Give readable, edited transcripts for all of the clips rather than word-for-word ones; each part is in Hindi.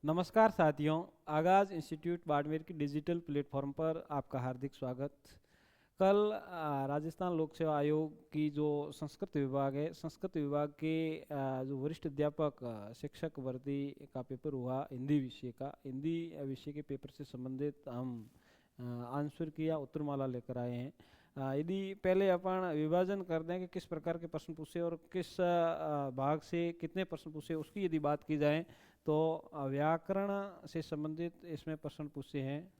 नमस्कार साथियों, आगाज इंस्टीट्यूट बाड़मेर की डिजिटल प्लेटफॉर्म पर आपका हार्दिक स्वागत। कल राजस्थान लोक सेवा आयोग की जो संस्कृत विभाग है, संस्कृत विभाग के जो वरिष्ठ अध्यापक शिक्षक भर्ती का पेपर हुआ हिंदी विषय का। हिंदी विषय के पेपर से संबंधित हम आंसर किया उत्तरमाला लेकर आए हैं। यदि पहले अपन विभाजन कर दें कि किस प्रकार के प्रश्न पूछे और किस भाग से कितने प्रश्न पूछे, उसकी यदि बात की जाए तो व्याकरण से संबंधित इसमें प्रश्न पूछे हैं।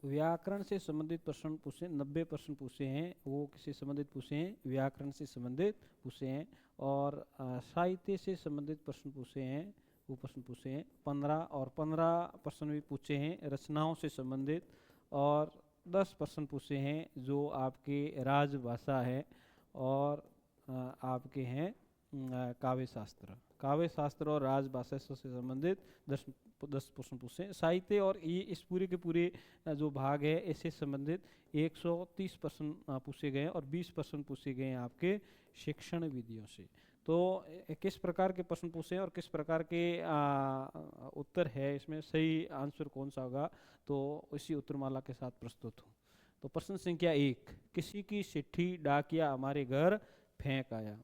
व्याकरण से संबंधित प्रश्न पूछे 90 प्रश्न पूछे हैं, वो किससे संबंधित पूछे हैं? व्याकरण से संबंधित पूछे हैं। और साहित्य से संबंधित प्रश्न पूछे हैं, वो प्रश्न पूछे हैं 15, और 15 प्रश्न भी पूछे हैं रचनाओं से संबंधित, और 10 प्रश्न पूछे हैं जो आपके राजभाषा है और आपके हैं काव्य शास्त्र और राजभाषा से संबंधित 10 प्रश्न पूछे। साहित्य और ये इस पूरे के पूरे जो भाग है इससे संबंधित 130 प्रश्न पूछे गए और 20 प्रश्न पूछे गए हैं आपके शिक्षण विधियों से। तो किस प्रकार के प्रश्न पूछे और किस प्रकार के उत्तर है, इसमें सही आंसर कौन सा होगा, तो इसी उत्तरमाला के साथ प्रस्तुत हूँ। तो प्रश्न संख्या 1, किसी की चिट्ठी डाकिया हमारे घर फेंक आया।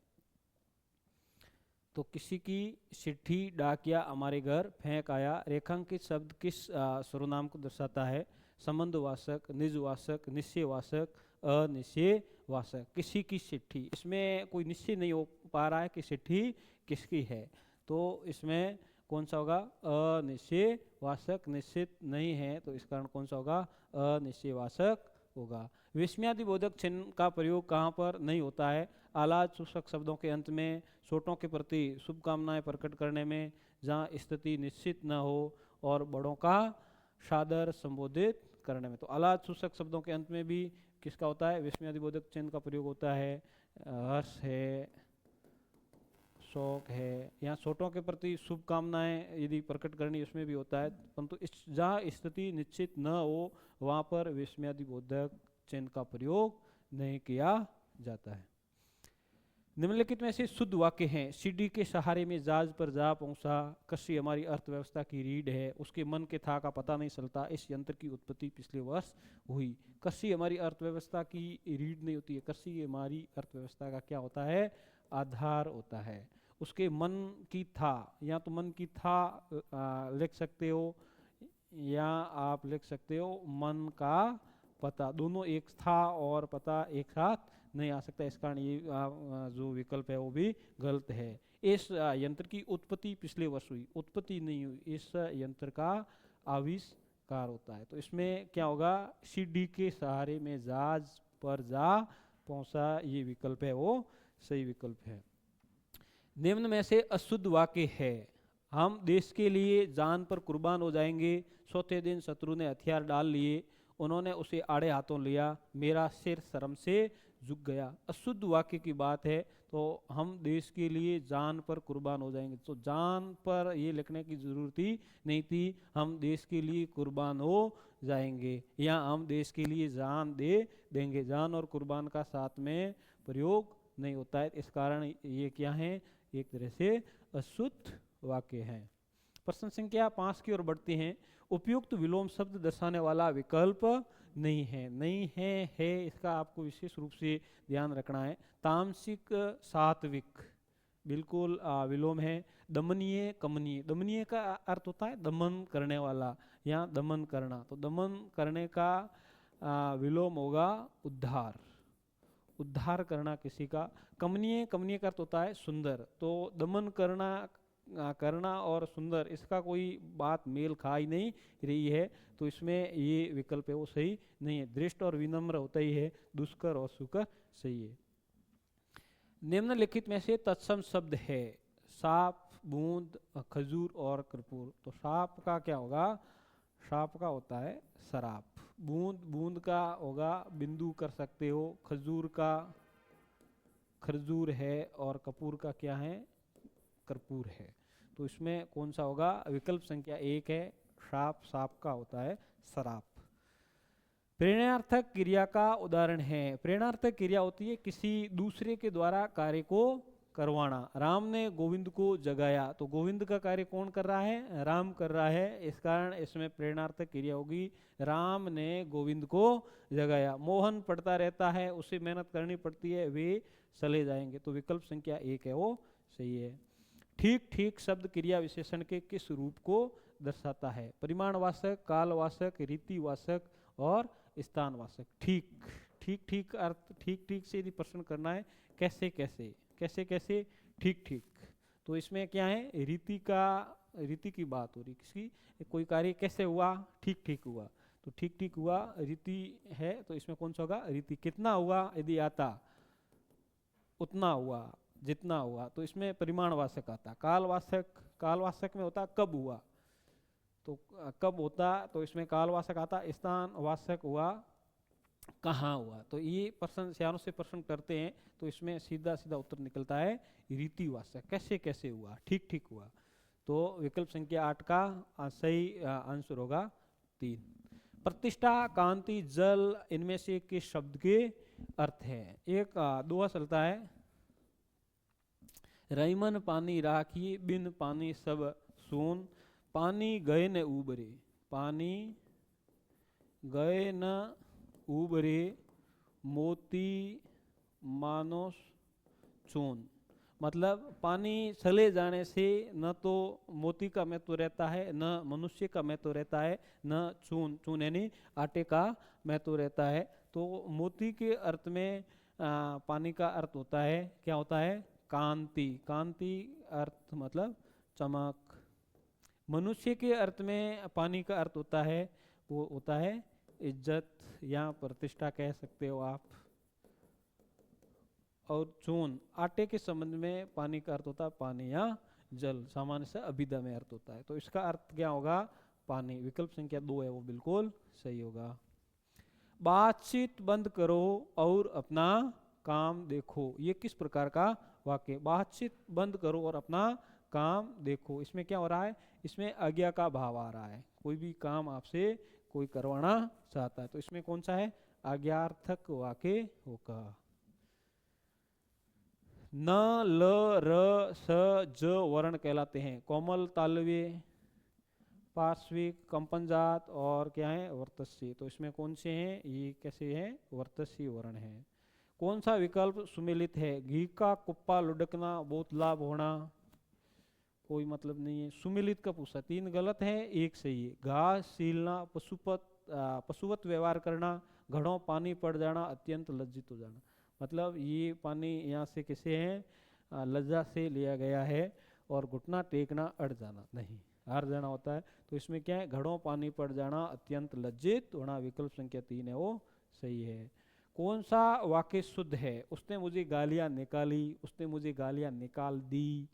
तो किसी की चिट्ठी डाकिया हमारे घर फेंक आया, रेखांकित शब्द किस सर्वनाम को दर्शाता है? संबंधवाचक, निजवाचक, निश्चयवाचक, अनिश्चयवाचक। किसी की चिट्ठी, इसमें कोई निश्चय नहीं हो पा रहा है कि चिट्ठी किसकी है, तो इसमें कौन सा होगा? अनिश्चयवाचक। निश्चित नहीं है तो इस कारण कौन सा होगा? अनिश्चयवाचक होगा। विस्मयादिबोधक चिन्ह का प्रयोग कहाँ पर नहीं होता है? आह्लाद सूचक शब्दों के अंत में, छोटों के प्रति शुभकामनाएं प्रकट करने में, जहाँ स्थिति निश्चित न हो, और बड़ों का सादर संबोधित करने में। तो आह्लाद सूचक शब्दों के अंत में भी किसका होता है? विस्मयादिबोधक चिन्ह का प्रयोग होता है। हर्ष है, शौक है, यहाँ छोटों के प्रति शुभकामनाएं यदि प्रकट करनी उसमें भी होता है, परंतु इस जहाँ स्थिति निश्चित न हो वहाँ पर विस्मयादिबोधक चिन्ह का प्रयोग नहीं किया जाता है। निम्नलिखित में से शुद्ध वाक्य हैं। सीढ़ी के सहारे में जहाज पर जा पहुंचा, कृषि हमारी अर्थव्यवस्था की रीढ़ है, उसके मन के था का पता नहीं चलता, इस यंत्र की उत्पत्ति पिछले वर्ष हुई। कृषि हमारी अर्थव्यवस्था की रीढ़ नहीं होती है, कृषि हमारी अर्थव्यवस्था का क्या होता है? आधार होता है। उसके मन की था, या तो मन की था लिख सकते हो, या आप लिख सकते हो मन का पता। दोनों एक था और पता एक साथ नहीं आ सकता, इस कारण ये जो विकल्प है वो भी गलत है। इस यंत्र की उत्पत्ति पिछले वर्ष हुई, उत्पत्ति नहीं हुई, इस यंत्र का आविष्कार होता है। तो इसमें क्या होगा? सीढ़ी के सहारे में जहाज पर जा पहुंचा, ये विकल्प है वो सही विकल्प है। निम्न में से अशुद्ध वाक्य है। हम देश के लिए जान पर कुर्बान हो जाएंगे, चौथे दिन शत्रु ने हथियार डाल लिए, उन्होंने उसे आड़े हाथों लिया, मेरा सिर शर्म से झुक गया। अशुद्ध वाक्य की बात है, तो हम देश के लिए जान पर कुर्बान हो जाएंगे, तो जान पर ये लिखने की जरूरत ही नहीं थी, हम देश के लिए कुर्बान हो जाएंगे, या हम देश के लिए जान दे देंगे। जान और कुर्बान का साथ में प्रयोग नहीं होता है, इस कारण ये क्या है? एक तरह से अशुद्ध वाक्य है। प्रश्न संख्या 5 की ओर बढ़ते हैं। उपयुक्त विलोम शब्द दर्शाने वाला विकल्प नहीं है। नहीं है इसका आपको विशेष रूप से ध्यान रखना है। तामसिक, सात्विक बिल्कुल विलोम है। दमनीय, कमनीय, दमनीय का अर्थ होता है दमन करने वाला या दमन करना, तो दमन करने का विलोम होगा उद्धार, उद्धार करना किसी का। कमनीय, कमनीय का अर्थ होता है सुंदर, तो दमन करना और सुंदर, इसका कोई बात मेल खा ही नहीं रही है, तो इसमें ये विकल्प है वो सही नहीं है। दृष्ट और विनम्र होता ही है, दुष्कर और सुकर सही है। निम्नलिखित में से तत्सम शब्द है। सांप, बूंद, खजूर और कर्पूर। तो सांप का क्या होगा? सांप का होता है शराब। बूंद, बूंद का होगा बिंदु कर सकते हो। खजूर का खरजूर है, और कपूर का क्या है? कर्पूर है। तो इसमें कौन सा होगा? विकल्प संख्या 1 है, सांप। सांप का होता है शराब। प्रेरणार्थक क्रिया का उदाहरण है। प्रेरणार्थक क्रिया होती है किसी दूसरे के द्वारा कार्य को करवाना। राम ने गोविंद को जगाया, तो गोविंद का कार्य कौन कर रहा है? राम कर रहा है। इस कारण इसमें प्रेरणार्थक क्रिया होगी, राम ने गोविंद को जगाया। मोहन पढ़ता रहता है, उसे मेहनत करनी पड़ती है, वे चले जाएंगे। तो विकल्प संख्या 1 है वो सही है। ठीक ठीक शब्द क्रिया विशेषण के किस रूप को दर्शाता है? परिमाणवाचक, कालवाचक, रीतिवाचक और स्थानवाचक। ठीक ठीक ठीक अर्थ ठीक ठीक से यदि प्रश्न करना है, कैसे कैसे कैसे कैसे ठीक ठीक, तो इसमें क्या है? रीति की बात हो रही, किसकी? कोई कार्य कैसे हुआ? ठीक ठीक हुआ, तो ठीक ठीक हुआ रीति है, तो इसमें कौन सा होगा? रीति। कितना हुआ? यदि आता, उतना हुआ, जितना हुआ, तो इसमें परिमाणवाचक आता। कालवाचक में होता कब हुआ, तो कब होता, तो इसमें कालवाचक आता। स्थानवाचक हुआ कहाँ हुआ। तो ये प्रश्न सियानों से प्रश्न करते हैं, तो इसमें सीधा सीधा उत्तर निकलता है रीतिवाचक, कैसे कैसे हुआ, ठीक ठीक हुआ। तो विकल्प संख्या 8 का सही आंसर होगा 3। प्रतिष्ठा, कांति, जल, इनमें से किस शब्द के अर्थ है? एक दोहा चलता है, रईमन पानी राखी, बिन पानी सब सोन, पानी गए न उबरे, पानी गए न उबरे, मोती मानो चून। मतलब पानी चले जाने से न तो मोती का महत्व रहता है, न मनुष्य का महत्व रहता है, न चून यानी आटे का महत्व रहता है। तो मोती के अर्थ में पानी का अर्थ होता है, क्या होता है? कांति। कांति अर्थ मतलब चमक। मनुष्य के अर्थ में पानी का अर्थ होता है, वो होता है इज्जत या प्रतिष्ठा कह सकते हो आप। और चून, आटे के संबंध में पानी का अर्थ होता है पानी या जल, सामान्य से अभिधा में अर्थ होता है। तो इसका अर्थ क्या होगा? पानी। विकल्प संख्या 2 है वो बिल्कुल सही होगा। बातचीत बंद करो और अपना काम देखो, ये किस प्रकार का वाक्य? बातचीत बंद करो और अपना काम देखो, इसमें क्या हो रहा है? इसमें आज्ञा का भाव आ रहा है। कोई भी काम आपसे कोई करवाना चाहता है, तो इसमें कौन सा है? आज्ञार्थक वाक्य होगा। न, ल, र, स, ज वर्ण कहलाते हैं कोमल, तालव्य, पार्श्विक, कंपनजात और क्या है? वर्तस्य। तो इसमें कौन से हैं? ये कैसे हैं? वर्तस्य वर्ण है। कौन सा विकल्प सुमेलित है? घी का कुप्पा लुढ़कना, बहुत लाभ होना, कोई मतलब नहीं है। सुमेलित का पूछा, 3 गलत है, 1 सही है। घास सीलना, पशुवत व्यवहार करना, घड़ों पानी पड़ जाना, अत्यंत लज्जित हो जाना। मतलब ये पानी यहाँ से किसे है? लज्जा से लिया गया है। और घुटना टेकना, अड़ जाना नहीं, हार जाना होता है। तो इसमें क्या है? घड़ों पानी पड़ जाना, अत्यंत लज्जित होना। विकल्प संख्या 3 है वो सही है। कौन सा वाक्य शुद्ध है? उसने मुझे गालियां निकाली, उसने मुझे गालियां निकाल दी,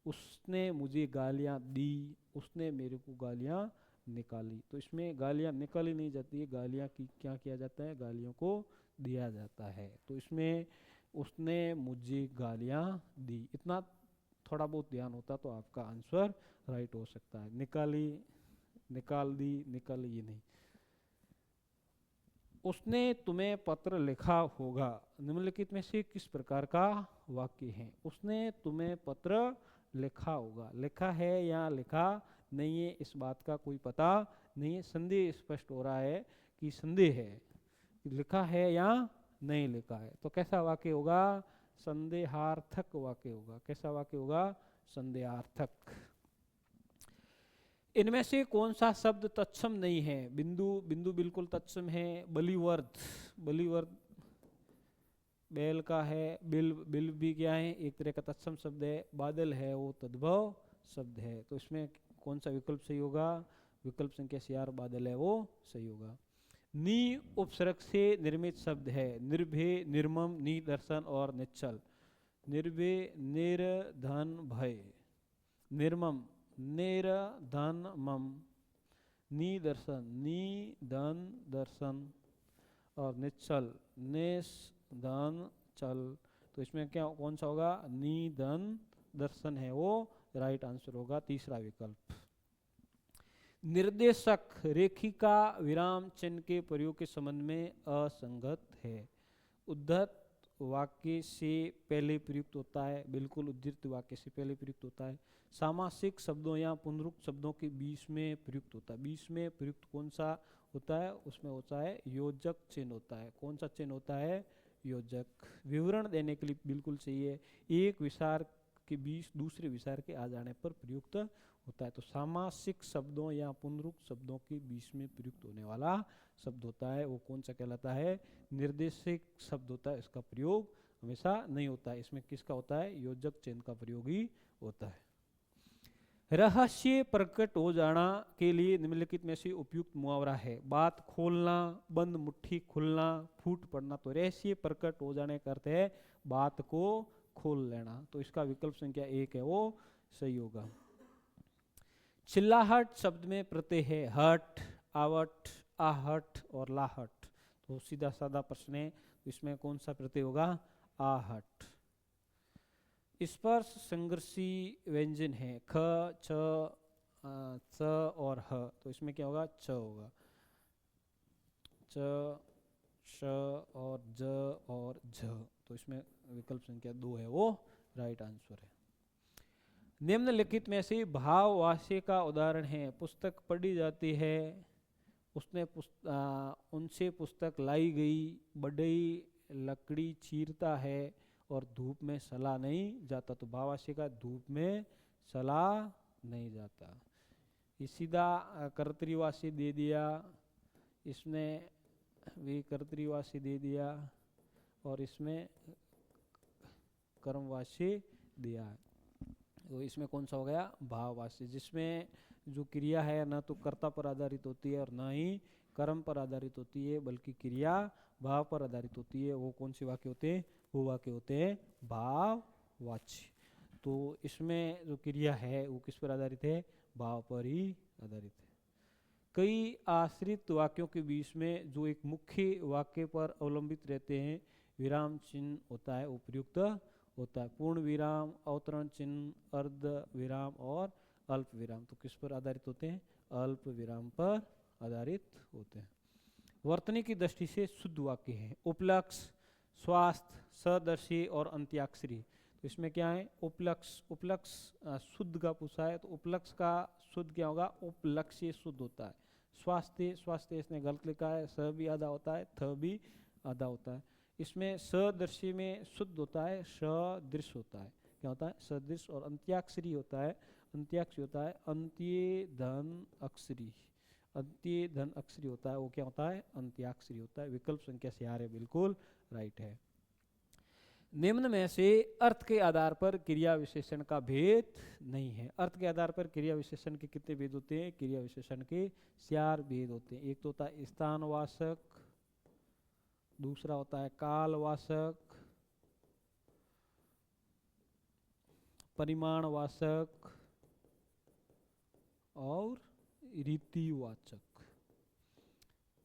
उसने मुझे गालियां दी, उसने मेरे को गालियां निकाली। तो इसमें गालियां निकाली नहीं जाती है, गालियां की क्या किया जाता है? गालियों को दिया जाता है। तो इसमें उसने मुझे गालियां दी, इतना थोड़ा बहुत ध्यान होता तो आपका आंसर राइट हो सकता है। निकाली, निकाल दी, निकाली ये नहीं। उसने तुम्हें पत्र लिखा होगा, निम्नलिखित में से किस प्रकार का वाक्य है? उसने तुम्हें पत्र लिखा होगा, लिखा है या लिखा नहीं है, इस बात का कोई पता नहीं है। संदेह स्पष्ट हो रहा है कि संदेह है, लिखा है या नहीं लिखा है। तो कैसा वाक्य होगा? संदेहार्थक वाक्य होगा। कैसा वाक्य होगा? संदेहार्थक। इनमें से कौन सा शब्द तत्सम नहीं है? बिंदु, बिंदु बिल्कुल तत्सम है। बलिवर्ध, बलिवर्ध बैल का है। बिल, बिल भी क्या है? एक तरह का तत्सम शब्द है। बादल है वो तद्भव शब्द है। तो इसमें कौन सा विकल्प सही होगा? विकल्प संख्या 4 बादल है वो सही होगा। नी उपसर्ग से निर्मित शब्द है। निर्भय, निर्मम, निदर्शन और निश्चल। निर्भय, निर्धन, भय। निर्मम, निर, धन, मम। निदर्शन, नि, धन, दर्शन और निश्चल, निस, धन, चल। तो इसमें क्या कौन सा होगा? नि, धन, दर्शन है वो राइट आंसर होगा, तीसरा विकल्प। निर्देशक रेखिका विराम चिन्ह के प्रयोग के संबंध में असंगत है। उद्धत वाक्य से पहले प्रयुक्त होता है, बिल्कुल उद्धृत वाक्य से पहले प्रयुक्त होता है। सामासिक शब्दों या पुनरुक्त शब्दों के बीच में प्रयुक्त होता है। बीच में प्रयुक्त कौन सा होता है? उसमें होता है योजक चिन्ह होता है। कौन सा चिन्ह होता है? योजक। विवरण देने के लिए बिल्कुल सही है। एक विचार के बीच दूसरे विचार के आ जाने पर प्रयुक्त होता है। तो सामासिक शब्दों या पुनरुक्त शब्दों के बीच में प्रयुक्त होने वाला शब्द होता है वो कौन सा कहलाता है? निर्देशक शब्द होता है। इसका प्रयोग हमेशा नहीं होता है। इसमें किसका होता है? योजक चिन्ह का प्रयोग ही होता है। रहस्य प्रकट हो जाना के लिए निम्नलिखित में से उपयुक्त मुहावरा है। बात खोलना, बंद मुट्ठी खुलना, फूट पड़ना। तो रहस्य प्रकट हो जाने का अर्थ है बात को खोल लेना। तो इसका विकल्प संख्या 1 है वो सही होगा। चिल्लाहट शब्द में प्रत्यय है हट, आवट, आहट और लाहट। तो सीधा साधा प्रश्न है, तो इसमें कौन सा प्रत्यय होगा? आहट। स्पर्श संघर्षी व्यंजन है ख, छ, च और ह। तो इसमें क्या होगा? च होगा। च, श और ज और झ। तो इसमें विकल्प संख्या 2 है वो राइट आंसर है। निम्नलिखित में से भाववाच्य का उदाहरण है। पुस्तक पढ़ी जाती है, उनसे पुस्तक लाई गई, बढ़ई लकड़ी चीरता है और धूप में सला नहीं जाता। तो भाववाच्य का धूप में सला नहीं जाता। ये सीधा कर्तृवाच्य दे दिया, इसने भी कर्तृवाच्य दे दिया और इसमें कर्मवाच्य दिया है। तो इसमें कौन सा हो गया? भाववाच्य, जिसमें जो क्रिया है न तो कर्ता पर आधारित होती है और न ही कर्म पर आधारित होती है, बल्कि क्रिया भाव पर आधारित होती है। वो कौन से वाक्य होते हैं? वो वाक्य होते हैं भाववाच्य। तो इसमें जो क्रिया है वो किस पर आधारित है? भाव पर ही आधारित है। कई आश्रित वाक्यों के बीच में जो एक मुख्य वाक्य पर अवलंबित रहते हैं विराम चिन्ह होता है, उपयुक्त होता है। पूर्ण विराम, अवतरण चिन्ह, अर्ध विराम और अल्प विराम। तो किस पर आधारित होते हैं? अल्प विराम पर आधारित होते हैं। वर्तनी की दृष्टि से शुद्ध वाक्य है उपलक्ष्य, स्वास्थ्य, सदर्शी और अंत्याक्षरी। तो इसमें क्या है? उपलक्ष्य। उपलक्ष्य शुद्ध का पूछा है, तो उपलक्ष्य का शुद्ध क्या होगा? उपलक्ष्य शुद्ध होता है। स्वास्थ्य, स्वास्थ्य इसने गलत लिखा है, स भी आधा होता है, थ भी आधा होता है। इसमें सदृश्य में शुद्ध होता है, सदृश होता है। क्या होता है? सदृश। और अंत्याक्षरी होता है, अंत्याक्षरी होता है अंत्य धन अक्षरी। अंत्य धन अक्षरी होता है वो क्या होता है? अंत्याक्षरी होता है। विकल्प संख्या 4 है बिल्कुल राइट है। निम्न में से अर्थ के आधार पर क्रिया विशेषण का भेद नहीं है। अर्थ के आधार पर क्रिया विशेषण के कितने भेद होते हैं? क्रिया विशेषण के 4 भेद होते हैं। एक तो होता है स्थानवाचक, दूसरा होता है कालवाचक, परिमाणवाचक और रीतिवाचक।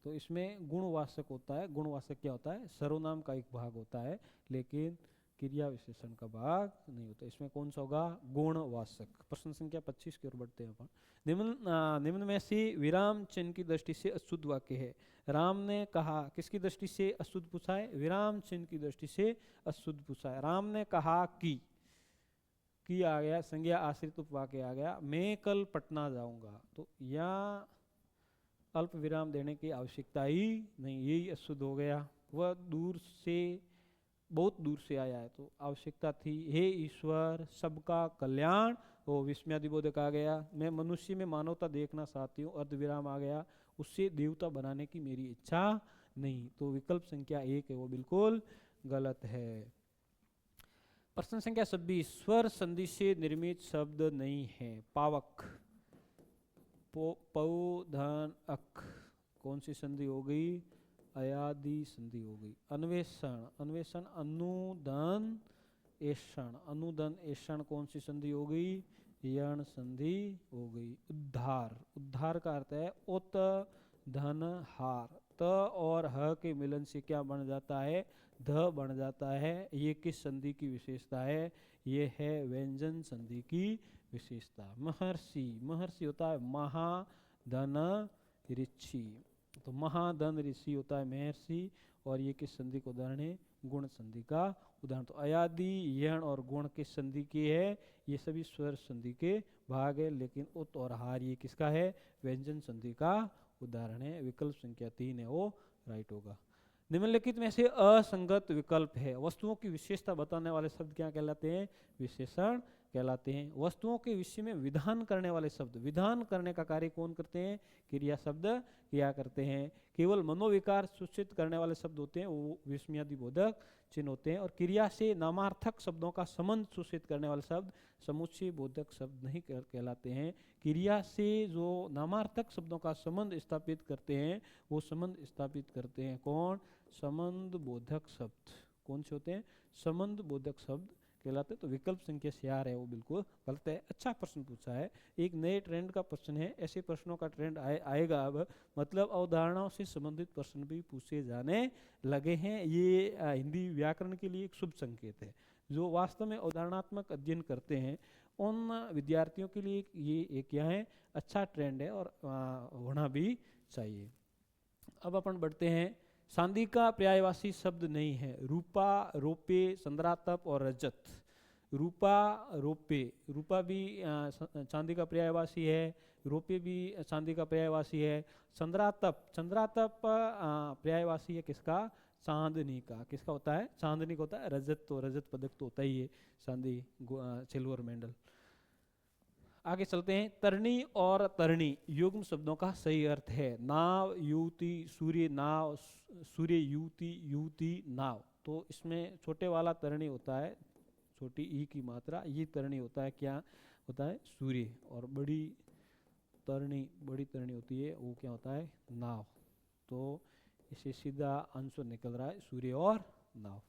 तो इसमें गुणवाचक होता है। गुणवाचक क्या होता है? सर्वनाम का एक भाग होता है, लेकिन क्रिया विशेषण का भाग नहीं होता। इसमें कौन सा होगा? गुणवाचक। प्रश्न संख्या 25 की ओर बढ़ते हैं अपन। निम्न में से विराम चिन्ह की दृष्टि से अशुद्ध वाक्य है। राम ने कहा, किसकी दृष्टि से अशुद्ध पूछा है? विराम चिन्ह की दृष्टि से अशुद्ध पूछा है। राम ने कहा कि आ गया, संज्ञा आश्रित उपवाक्य आ गया, मैं कल पटना जाऊंगा। तो यहाँ अल्प विराम देने की आवश्यकता ही नहीं, यही अशुद्ध हो गया। वह दूर से, बहुत दूर से आया है, तो आवश्यकता थी हे ईश्वर सबका कल्याण, वो विस्मयादिबोधक आ गया। मैं मनुष्य में मानवता देखना चाहती हूँ, अर्धविराम आ गया, उससे देवता बनाने की मेरी इच्छा नहीं। तो विकल्प संख्या 1 है वो बिल्कुल गलत है। प्रश्न संख्या 26, स्वर संधि से निर्मित शब्द नहीं है। पावक, पौ धन अक, कौन सी संधि हो गई? अयादि संधि हो गई। अन्वेषण, अन्वेषण अनुदन ऐषण, अनुदन ऐषण कौन सी संधि हो गई? यण संधि हो गई। उद्धार, उद्धार का अर्थ है उत धन हार। त और ह के मिलन से क्या बन जाता है? ध बन जाता है। ये किस संधि की विशेषता है? ये है व्यंजन संधि की विशेषता। महर्षि, महर्षि होता है महाधन ऋषि, तो महाधन ऋषि होता है महर्षि, और ये किस संधि का उदाहरण है? गुण संधि का उदाहरण। तो अयादि, यण और गुण किस संधि के है? ये सभी स्वर संधि के भाग है, लेकिन उत और हार ये किसका है? व्यंजन संधि का उदाहरण है। विकल्प संख्या 3 है वो राइट होगा। निम्नलिखित में से असंगत विकल्प है। वस्तुओं की विशेषता बताने वाले शब्द क्या कहलाते हैं? विशेषण कहलाते हैं। वस्तुओं के विषय में विधान करने वाले शब्द, विधान करने का कार्य कौन करते हैं? क्रिया शब्द किया करते हैं। केवल मनोविकार सूचित करने वाले शब्द होते हैं, वो विस्मयादि बोधक चिन्ह होते हैं। और क्रिया से नामार्थक शब्दों का संबंध सूचित करने वाले शब्द समुच्चय बोधक शब्द नहीं कहलाते हैं। क्रिया से जो नामार्थक शब्दों का संबंध स्थापित करते हैं, वो संबंध स्थापित करते हैं कौन? संबंध बोधक शब्द। कौन से होते हैं? संबंध बोधक शब्द कहलाते हैं। तो विकल्प संख्या 4 है वो बिल्कुल गलत है। अच्छा प्रश्न पूछा है, एक नए ट्रेंड का प्रश्न है। ऐसे प्रश्नों का ट्रेंड आएगा अब, मतलब अवधारणाओं से संबंधित प्रश्न भी पूछे जाने लगे हैं। ये हिंदी व्याकरण के लिए एक शुभ संकेत है। जो वास्तव में अवधारणात्मक अध्ययन करते हैं उन विद्यार्थियों के लिए ये एक क्या है? अच्छा ट्रेंड है और होना भी चाहिए। अब अपन बढ़ते हैं। सांदी का पर्यायवाची शब्द नहीं है। रूपा, रोपे, संद्रातप और रजत। रूपा, रोपे, रूपा भी चांदी का पर्यायवाची है, रोपे भी चांदी का पर्यायवाची है। चंद्रातप, चंद्रातप पर्यायवाची है किसका? चांदनी का। किसका होता है? चांदनी का होता है। रजत तो रजत पदक तो होता ही है, चांदी सिल्वर मेडल। आगे चलते हैं। तरणी और तरणी युग्म शब्दों का सही अर्थ है। नाव, युवती, सूर्य, नाव, सूर्य, युवती, युवती, नाव। तो इसमें छोटे वाला तरणी होता है, छोटी ई की मात्रा, ये तरणी होता है क्या? होता है सूर्य। और बड़ी तरणी, बड़ी तरणी होती है वो क्या होता है? नाव। तो इसे सीधा आंसर निकल रहा है सूर्य और नाव।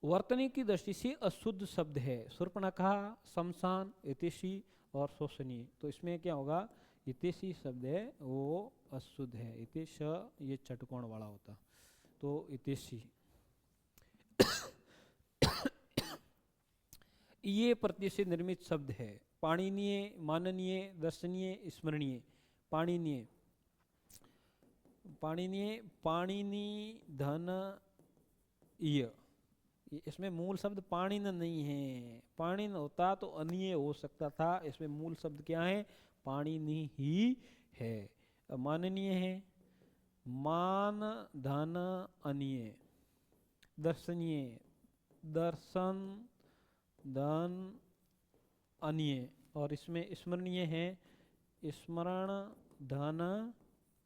वर्तनी की दृष्टि से अशुद्ध शब्द है। शूर्पणखा, शमशान, हितैषी और शोषणीय। तो इसमें क्या होगा? हितैषी शब्द है वो अशुद्ध है। हितैष ये चटकोण वाला होता, तो हितैषी। ये प्रत्यय से निर्मित शब्द है। पाणिनीय, माननीय, दर्शनीय, स्मरणीय। पाणिनीय, पाणिनीय, पाणिनि धन ईय। इसमें मूल शब्द पाणिन नहीं है। पाणिन होता तो अनीय हो सकता था, इसमें मूल शब्द क्या है? पाणिनि ही है। माननीय है, मान धन अनीय। दर्शनीय, दर्शन धन अनीय। और इसमें स्मरणीय है, स्मरण धन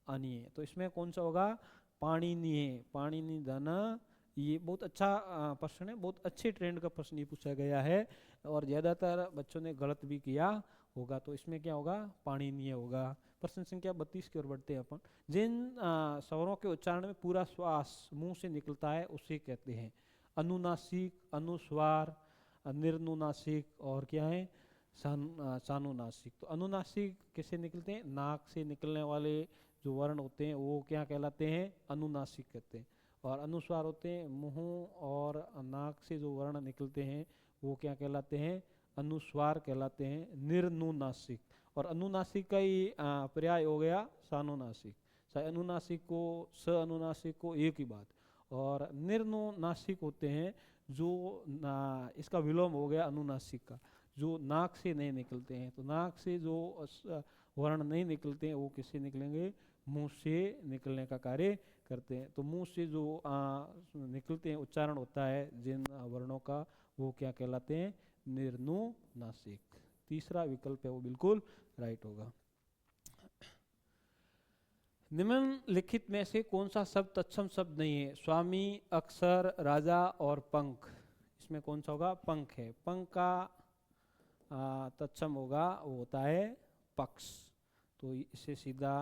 अनीय। तो इसमें कौन सा होगा? पाणिनीय, पाणिनि धन। ये बहुत अच्छा प्रश्न है, बहुत अच्छे ट्रेंड का प्रश्न ये पूछा गया है और ज़्यादातर बच्चों ने गलत भी किया होगा। तो इसमें क्या होगा? पाणिनीय होगा। प्रश्न संख्या 32 की ओर बढ़ते हैं अपन। जिन स्वरों के उच्चारण में पूरा श्वास मुंह से निकलता है उसे कहते हैं अनुनासिक, अनुस्वार, निर्नुनासिक और क्या है? सानुनासिक। तो अनुनासिक किससे निकलते हैं? नाक से निकलने वाले जो वर्ण होते हैं वो क्या कहलाते हैं? अनुनासिक कहते हैं। और अनुस्वार होते हैं मुंह और नाक से जो वर्ण निकलते हैं वो क्या कहलाते हैं? अनुस्वार कहलाते हैं। निर्नुनासिक। और अनुनासिक का ही पर्याय हो गया सानुनासिक। अनुनासिक को, स अनुनासिक को एक ही बात। और निर्नुनासिक होते हैं जो इसका विलोम हो गया अनुनासिक का, जो नाक से नहीं निकलते हैं। तो नाक से जो वर्ण नहीं निकलते हैं वो किससे निकलेंगे? मुंह से निकलने का कार्य करते हैं। तो मुंह से जो निकलते हैं, उच्चारण होता है जिन वर्णों का, वो क्या कहलाते हैं? निर्नुनासिक। तीसरा विकल्प है वो बिल्कुल राइट होगा। निम्नलिखित में से कौन सा शब्द तत्सम शब्द नहीं है? स्वामी, अक्षर, राजा और पंख। इसमें कौन सा होगा? पंख है। पंख का तत्सम होगा वो होता है पक्ष। तो इससे सीधा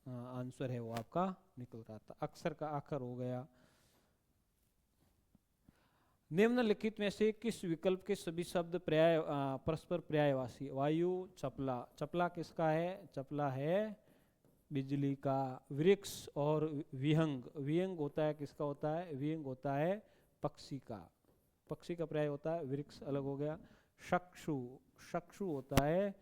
आंसर है वो आपका निकल रहा था। अक्षर का आखर हो गया। निम्नलिखित में से किस विकल्प के सभी शब्द पर्याय परस्पर पर्यायवाची? वायु, चपला। चपला किसका है? चपला है बिजली का। वृक्ष और विहंग। विहंग होता है किसका होता है? विहंग होता है पक्षी का। पक्षी का पर्याय होता है वृक्ष, अलग हो गया। चक्षु, चक्षु होता है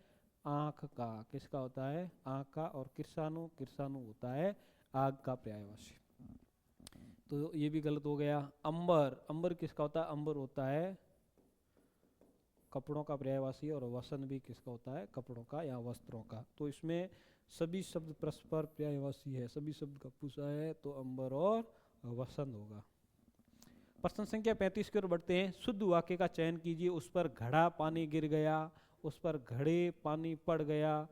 आँख का। किसका होता है? आँख का। और किरसानु, किरसानु होता है आग का पर्यायवाची। तो ये भी गलत हो गया। अंबर, अंबर किसका होता है? अंबर होता है कपड़ों का पर्यायवाची, और वसन भी किसका होता है? कपड़ों का या वस्त्रों का। तो इसमें सभी शब्द परस्पर पर्यायवाची है, सभी शब्द का पूछा है, तो अंबर और वसन होगा। प्रश्न संख्या 35 की ओर बढ़ते हैं। शुद्ध वाक्य का चयन कीजिए। उस पर घड़ा पानी गिर गया, उस पर घड़े पानी पड़ गया,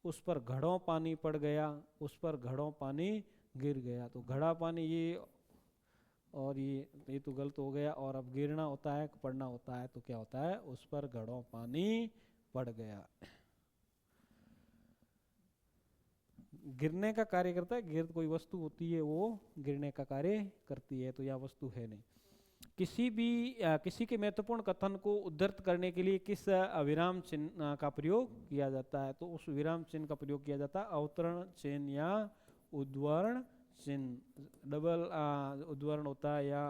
उस पर घड़ों पानी पड़ गया, उस पर घड़ों पानी गिर गया। तो घड़ा पानी ये और ये तो गलत हो गया। और अब गिरना होता है, पड़ना होता है, तो क्या होता है? उस पर घड़ों पानी पड़ गया। गिरने का कार्य करता है, गिर कोई वस्तु होती है वो गिरने का कार्य करती है, तो यह वस्तु है नहीं। किसी के महत्वपूर्ण कथन को उद्धृत करने के लिए किस विराम चिन्ह का प्रयोग किया जाता है? तो उस विराम चिन्ह का प्रयोग किया जाता है अवतरण चिन्ह या उद्धरण चिन्ह। डबल उद्धरण होता है या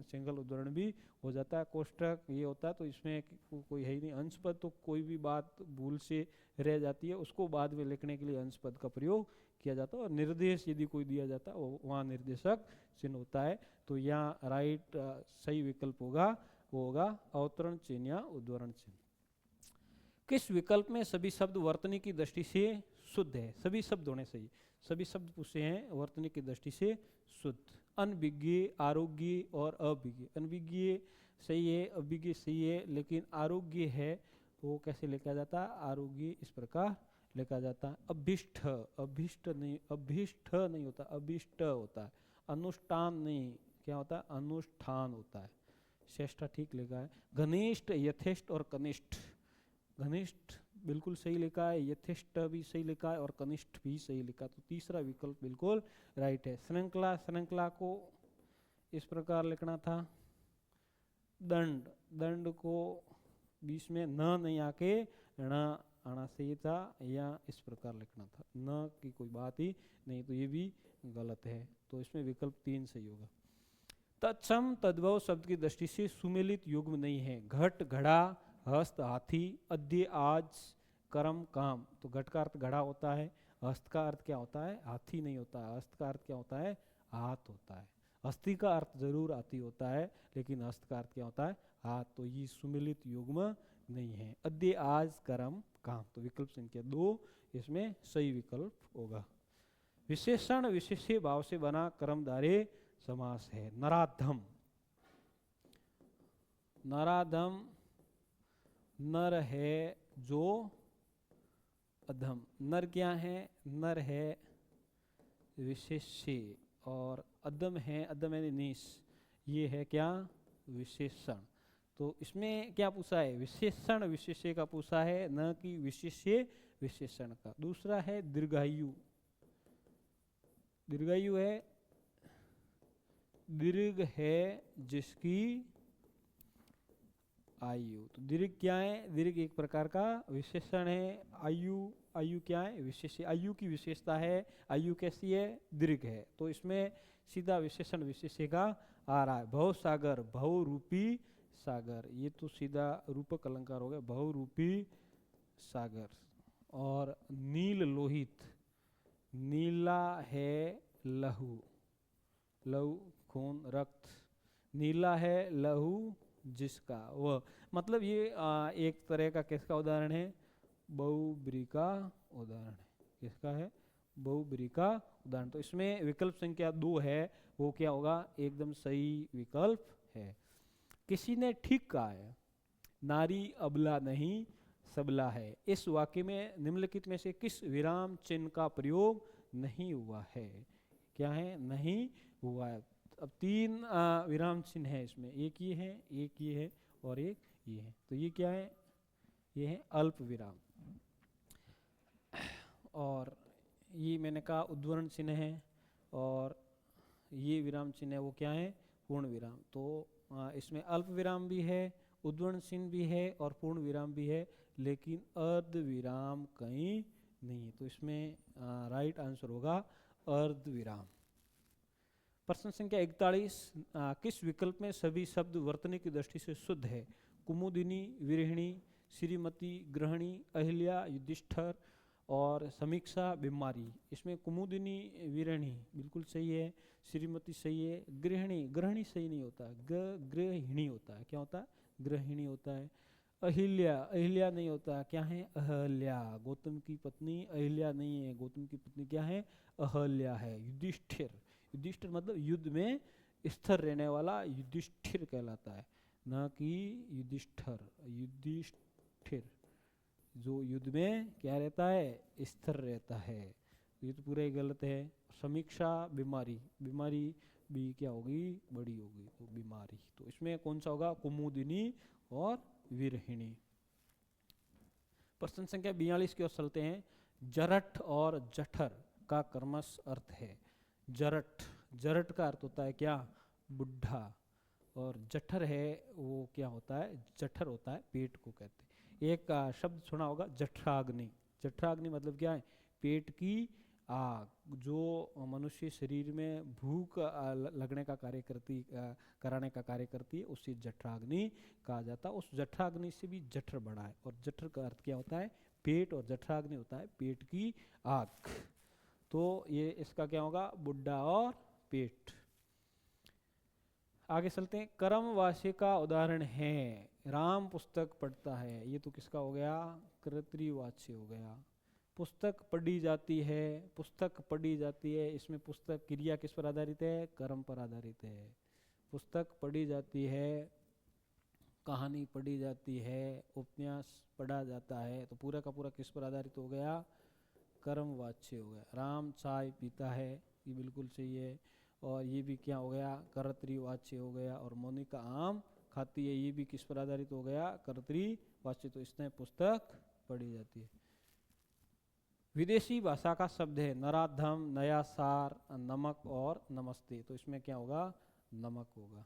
सिंगल उद्धरण भी हो जाता है। कोष्ठक ये होता है, तो इसमें कोई है ही नहीं। अंश पद तो कोई भी बात भूल से रह जाती है, उसको बाद में लिखने के लिए अंश पद का प्रयोग किया जाता है। और निर्देश यदि कोई दिया जाता है वहाँ निर्देशक चिन्ह होता है। तो यहाँ राइट सही विकल्प होगा, वो होगा अवतरण चिन्ह या उद्धरण चिन्ह। किस विकल्प में सभी शब्द वर्तनी की दृष्टि से शुद्ध है? सभी शब्द होने चाहिए, सभी शब्द पूछे हैं वर्तनी की दृष्टि से शुद्ध। अनभिज्ञ, आरोग्य और अभिज्ञ। अनभिज्ञ सही है, अभिज्ञ सही है, लेकिन आरोग्य है वो कैसे लिखा जाता है? आरोग्य इस प्रकार लिखा जाता है। अभिष्ठ, अभिष्ट नहीं, अभिष्ठ नहीं होता, अभिष्ट होता है। अनुष्ठान नहीं, क्या होता है? अनुष्ठान होता है। श्रेष्ठा ठीक लिखा है। घनिष्ठ, यथेष्ट और कनिष्ठ। घनिष्ठ बिल्कुल सही लिखा है, यथेष्ट भी सही लिखा है और कनिष्ठ भी सही लिखा, तो तीसरा विकल्प बिल्कुल राइट है। श्रृंखला, श्रृंखला को इस प्रकार लिखना था। दंड, दंड को बीच में न नहीं आके ण आना सही था, या इस प्रकार लिखना था, न की कोई बात ही नहीं, तो ये भी गलत है। तो इसमें विकल्प 3 सही होगा। तत्सम तद्भव शब्द की दृष्टि से सुमेलित युग्म नहीं है। घट, घड़ा, हस्त, हाथी, अद्य, आज, कर्म, काम। तो घट का अर्थ घड़ा होता है, हस्त का अर्थ क्या होता है? हाथी नहीं होता है, हस्त का अर्थ क्या होता है? हाथ होता है। हस्ती का अर्थ जरूर हाथी होता है, लेकिन हस्त का अर्थ क्या होता है? हाथ। तो ये सुमेलित युग्म नहीं है। अद्य, आज, कर्म, काम। तो विकल्प संख्या 2 इसमें सही विकल्प होगा। विशेषण विशेष्य भाव से बना कर्मधारय समास है। नराधम, नराधम नर है जो अधम। नर क्या है? नर है विशेष्य, और अधम है, अधम यानी नीच, ये है क्या? विशेषण। तो इसमें क्या पूछा है? विशेषण विशेष्य का पूछा है, न कि विशेष्य विशेषण का। दूसरा है दीर्घायु। दीर्घायु है, दीर्घ है जिसकी आयु। तो दीर्घ क्या है? दीर्घ एक प्रकार का विशेषण है। आयु, आयु क्या है? विशेष। आयु की विशेषता है, आयु कैसी है? दीर्घ है। तो इसमें सीधा विशेषण विशेष्य का आ रहा है। भव सागर, भव रूपी सागर, ये तो सीधा रूपक अलंकार हो गया, भव रूपी सागर। और नील लोहित, नीला है लहू, लहू खून रक्त, नीला है लहू जिसका वह। मतलब ये एक तरह का किसका उदाहरण है? बहुब्री का उदाहरण है। किसका है? बहुब्री का उदाहरण। तो इसमें विकल्प संख्या 2 है, वो क्या होगा? एकदम सही विकल्प है। किसी ने ठीक कहा है, नारी अबला नहीं सबला है। इस वाक्य में निम्नलिखित में से किस विराम चिन्ह का प्रयोग नहीं हुआ है? क्या है? नहीं हुआ है। अब 3 विराम चिन्ह है इसमें, एक ये है, एक ये है और एक ये है। तो ये क्या है? ये है अल्प विराम। और ये मैंने कहा उद्धरण चिन्ह है, और ये विराम चिन्ह है वो क्या है? पूर्ण विराम। तो इसमें अल्प विराम भी है, उद्धरण चिन्ह भी है और पूर्ण विराम भी है, लेकिन अर्ध विराम कहीं नहीं है। तो इसमें राइट आंसर होगा अर्ध विराम। प्रश्न संख्या 41, किस विकल्प में सभी शब्द वर्तनी की दृष्टि से शुद्ध है? कुमुदिनी, विरहिणी, श्रीमती, गृहिणी, अहिल्या, युधिष्ठर और समीक्षा बीमारी, इसमें कुमुदिनी वीरणी बिल्कुल सही है, श्रीमती सही है, गृहिणी, गृहिणी सही नहीं होता, गृहिणी होता है, क्या होता है, गृहिणी होता है। अहिल्या, अहिल्या नहीं होता, क्या है, अहल्या, गौतम की पत्नी अहिल्या नहीं है, गौतम की पत्नी क्या है, अहल्या है। युधिष्ठिर, युधिष्ठिर मतलब युद्ध में स्थिर रहने वाला युधिष्ठिर कहलाता है, न कि युधिष्ठिर, युधिष्ठिर जो युद्ध में क्या रहता है, स्थिर रहता है। ये तो पूरा ही गलत है। समीक्षा बीमारी, बीमारी भी क्या होगी, बड़ी होगी, तो बीमारी, तो इसमें कौन सा होगा, कुमुदिनी और वीरहिणी। प्रश्न संख्या 42 की ओर चलते हैं। जरठ और जठर का कर्मश अर्थ है। जरठ, जरठ का अर्थ होता है क्या, बुढ़ा, और जठर है वो क्या होता है, जठर होता है पेट को कहते हैं। एक शब्द सुना होगा जठराग्नि, जठराग्नि मतलब क्या है, पेट की आग, जो मनुष्य शरीर में भूख लगने का कार्य करती, कराने का कार्य करती है, उसे जठराग्नि कहा जाता है। उस जठराग्नि से भी जठर बड़ा है, और जठर का अर्थ क्या होता है, पेट, और जठराग्नि होता है पेट की आग। तो ये इसका क्या होगा, बुड्ढा और पेट। आगे चलते हैं। कर्मवाच्य का उदाहरण है, राम पुस्तक पढ़ता है, ये तो किसका हो गया, कर्तृवाच्य हो गया। पुस्तक पढ़ी जाती है, पुस्तक पढ़ी जाती है, इसमें पुस्तक क्रिया किस पर आधारित है, कर्म पर आधारित है। पुस्तक पढ़ी जाती है, कहानी पढ़ी जाती है, उपन्यास पढ़ा जाता है, तो पूरा का पूरा किस पर आधारित हो गया, कर्मवाच्य हो गया। राम चाय पीता है, ये बिल्कुल सही है, और ये भी क्या हो गया, कर्तृवाच्य हो गया। और मोनिका आम खाती है, ये भी किस पर आधारित हो गया, कर्तृवाच्य, तो इसने पुस्तक पढ़ी जाती है। विदेशी भाषा का शब्द है नराधम, नया सार, नमक और नमस्ते, तो इसमें क्या होगा, नमक होगा।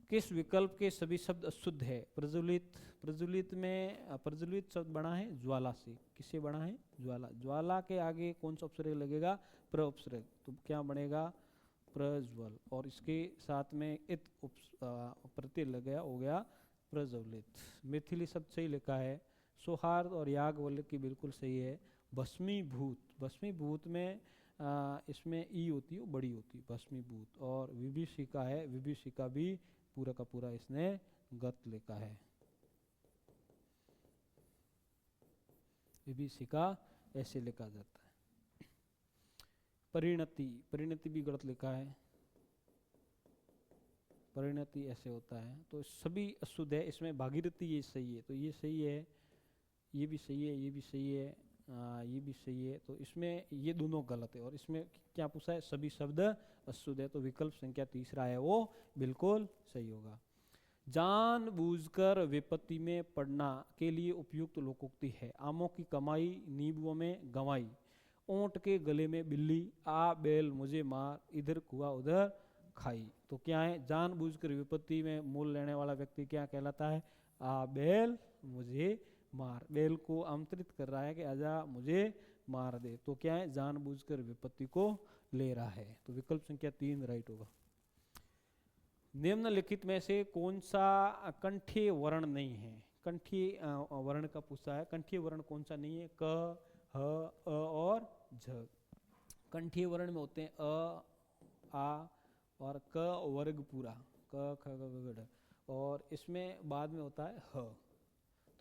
किस विकल्प के सभी शब्द अशुद्ध है, प्रज्वलित, प्रज्वलित में प्रज्वलित शब्द बना है ज्वाला से, किससे बना है, ज्वाला, ज्वाला के आगे कौन सा उपसर्ग लगेगा, प्र उपसर्ग, तो क्या बनेगा, प्रज्वल, और इसके साथ में इत प्रत्यय लग गया, हो गया प्रज्वलित। मैथिली शब्द सही लिखा है। सौहार्द और याग वाले की बिल्कुल सही है। भस्मीभूत, भस्मीभूत में इसमें ई होती है, बड़ी होती है, भस्मीभूत। और विभीषिका है, विभीषिका भी पूरा का पूरा इसने गत लिखा है, विभीषिका ऐसे लिखा जाता है। परिणति, परिणति भी गलत लिखा है, परिणति ऐसे होता है, तो सभी अशुद्ध है। इसमें भागीरथी ये सही है, तो ये सही है, ये भी सही है, ये भी सही है, ये भी सही है, तो इसमें ये दोनों गलत है। और इसमें क्या पूछा है, सभी शब्द अशुद्ध है, तो विकल्प संख्या तीसरा है वो बिल्कुल सही होगा। जानबूझकर विपत्ति में पड़ना के लिए उपयुक्त लोकोक्ति है। आमों की कमाई नींबुओं में गंवाई, ऊंट के गले में बिल्ली, आ बैल मुझे मार, इधर कुआ उधर खाई, तो क्या है, जानबूझकर विपत्ति में मूल लेने वाला व्यक्ति क्या कहलाता है, आ बैल मुझे मार, बैल को आमंत्रित कर रहा है कि आजा मुझे मार दे, तो क्या है, जानबूझकर विपत्ति को ले रहा है, तो विकल्प संख्या 3 राइट होगा। निम्नलिखित में से कौन सा कंठीय वर्ण नहीं है, कंठीय वर्ण का पूछा है, कंठीय वर्ण कौन सा नहीं है, क, ह, अ और झ। कंठीय वर्ण में होते हैं अ, आ और क वर्ग पूरा, क ख ग घ, और इसमें बाद में होता है ह,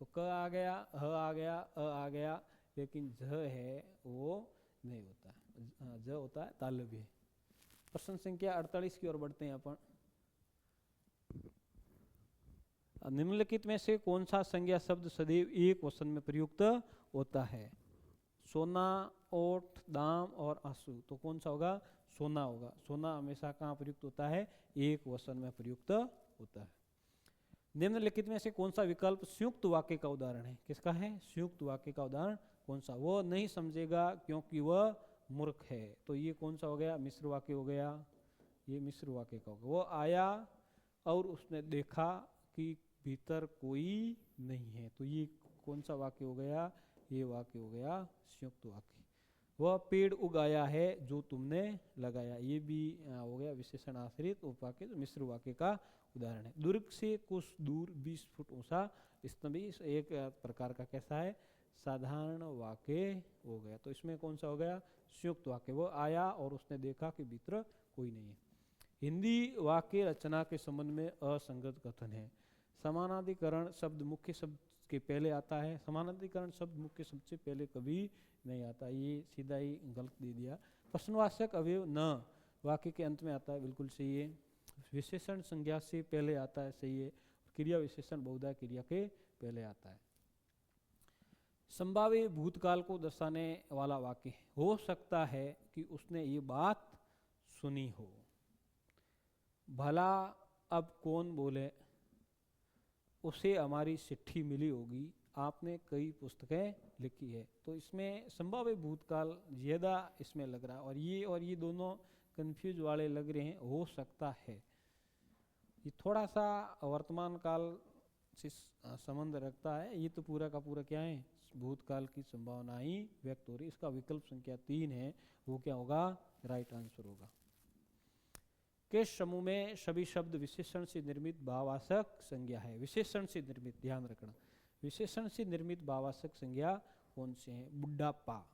तो क आ गया, ह आ गया, अ आ गया, लेकिन झ है वो नहीं होता है, झ होता है तालव्य। प्रश्न संख्या 48 की ओर बढ़ते हैं अपन। निम्नलिखित में से कौन सा संज्ञा शब्द सदैव एक वचन में प्रयुक्त होता है, सोना, ओट, दाम और आंसू, तो कौन सा होगा, सोना होगा। सोना हमेशा कहाँ प्रयुक्त होता है, एक वचन में प्रयुक्त होता है। निम्नलिखित में से कौन सा विकल्प संयुक्त वाक्य का उदाहरण है, किसका है, संयुक्त वाक्य का उदाहरण कौन सा, वो नहीं समझेगा क्योंकि वह मूर्ख है, तो ये कौन सा हो गया, मिश्र वाक्य हो गया, ये मिश्र वाक्य का होगा। वो आया और उसने देखा कि भीतर कोई नहीं है, तो ये कौन सा वाक्य हो गया, ये वाक्य हो गया संयुक्त वाक्य। वह पेड़ उगाया है जो तुमने लगाया, ये भी हो गया विशेषण आश्रित उपवाक्य, तो मिश्र वाक्य का उदाहरण है। दुर्ग से कुछ दूर 20 फुट ऊंचा स्तंभ, एक प्रकार का कैसा है, साधारण वाक्य हो गया। तो इसमें कौन सा हो गया? संयुक्त वाक्य। वो आया और उसने देखा कि भीतर कोई नहीं है। हिंदी वाक्य रचना के संबंध में असंगत कथन है। समानाधिकरण शब्द मुख्य शब्द के पहले आता है, समानाधिकरण शब्द मुख्य शब्द से पहले कभी नहीं आता। ये सीधा ही गलत दे दिया। प्रश्नवाचक अवयव न वाक्य के अंत में आता है, बिल्कुल सही है। विशेषण संज्ञा से पहले आता है, सही है। क्रिया विशेषण बहुधा क्रिया के पहले आता है। संभाव्य भूतकाल को दर्शाने वाला वाक्य, हो सकता है कि उसने ये बात सुनी हो। भला अब कौन बोले, उसे हमारी चिट्ठी मिली होगी, आपने कई पुस्तकें लिखी है। तो इसमें संभाव्य भूतकाल ज्यादा इसमें लग रहा है, और ये दोनों कंफ्यूज वाले लग रहे हैं। हो सकता है ये थोड़ा सा वर्तमान काल से संबंध रखता है। ये तो पूरा का पूरा क्या है? भूतकाल की संभावना ही व्यक्त हो रही। इसका विकल्प संख्या 3 है, वो क्या होगा? राइट आंसर होगा। किस समूह में सभी शब्द विशेषण से निर्मित भाववाचक संज्ञा है? विशेषण से निर्मित, ध्यान रखना, विशेषण से निर्मित भाववाचक संज्ञा कौन से हैं? बुढ़ापा,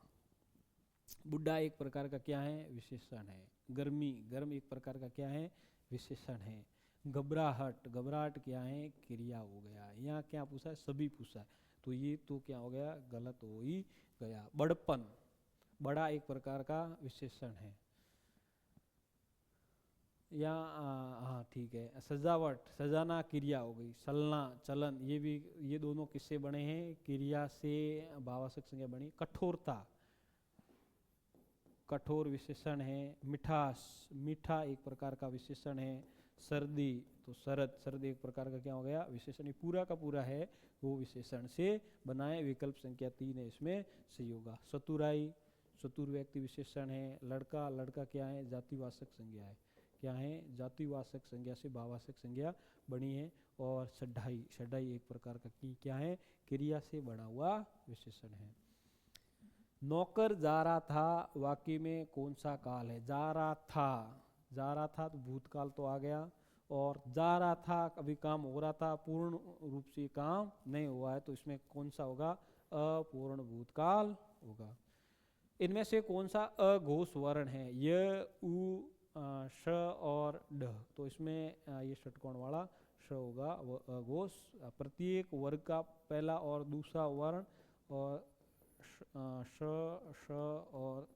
बुढ़ा एक प्रकार का क्या है? विशेषण है। गर्मी, गर्म एक प्रकार का क्या है? विशेषण है। घबराहट, घबराहट क्या है? क्रिया हो गया। यहाँ क्या पूछा है? सभी पूछा है, तो ये तो क्या हो गया? गलत हो ही गया। बड़पन, बड़ा एक प्रकार का विशेषण है। या हाँ ठीक है। सजावट, सजाना क्रिया हो गई। चलना, चलन, ये भी, ये दोनों किससे बने हैं? क्रिया से भाववाचक संज्ञा बनी। कठोरता, कठोर विशेषण है। मिठास, मीठा एक प्रकार का विशेषण है। सर्दी, तो शरद, शरद एक प्रकार का क्या हो गया? विशेषण। पूरा का पूरा है वो विशेषण से बनाए। विकल्प संख्या 3 है, इसमें सही होगा। चतुराई, चतुर व्यक्ति विशेषण है। लड़का, लड़का क्या है? जातिवाचक संज्ञा है। क्या है? जातिवाचक संज्ञा से भाववाचक संज्ञा बनी है। और सड्ढाई, सड्ढाई एक प्रकार का क्या है? क्रिया से बना हुआ विशेषण है। नौकर जा रहा था वाक्य में कौन सा काल है? जा रहा था, जा रहा था तो भूतकाल तो आ गया। और जा रहा था अभी काम हो रहा था, पूर्ण रूप से काम नहीं हुआ है, तो इसमें कौन सा होगा? अपूर्ण भूतकाल होगा। इनमें से कौन सा अघोष वर्ण है? य, उ, श और ड। तो इसमें ये षटकोण वाला श होगा, वो अघोष। प्रत्येक वर्ग का पहला और दूसरा वर्ण और श, श और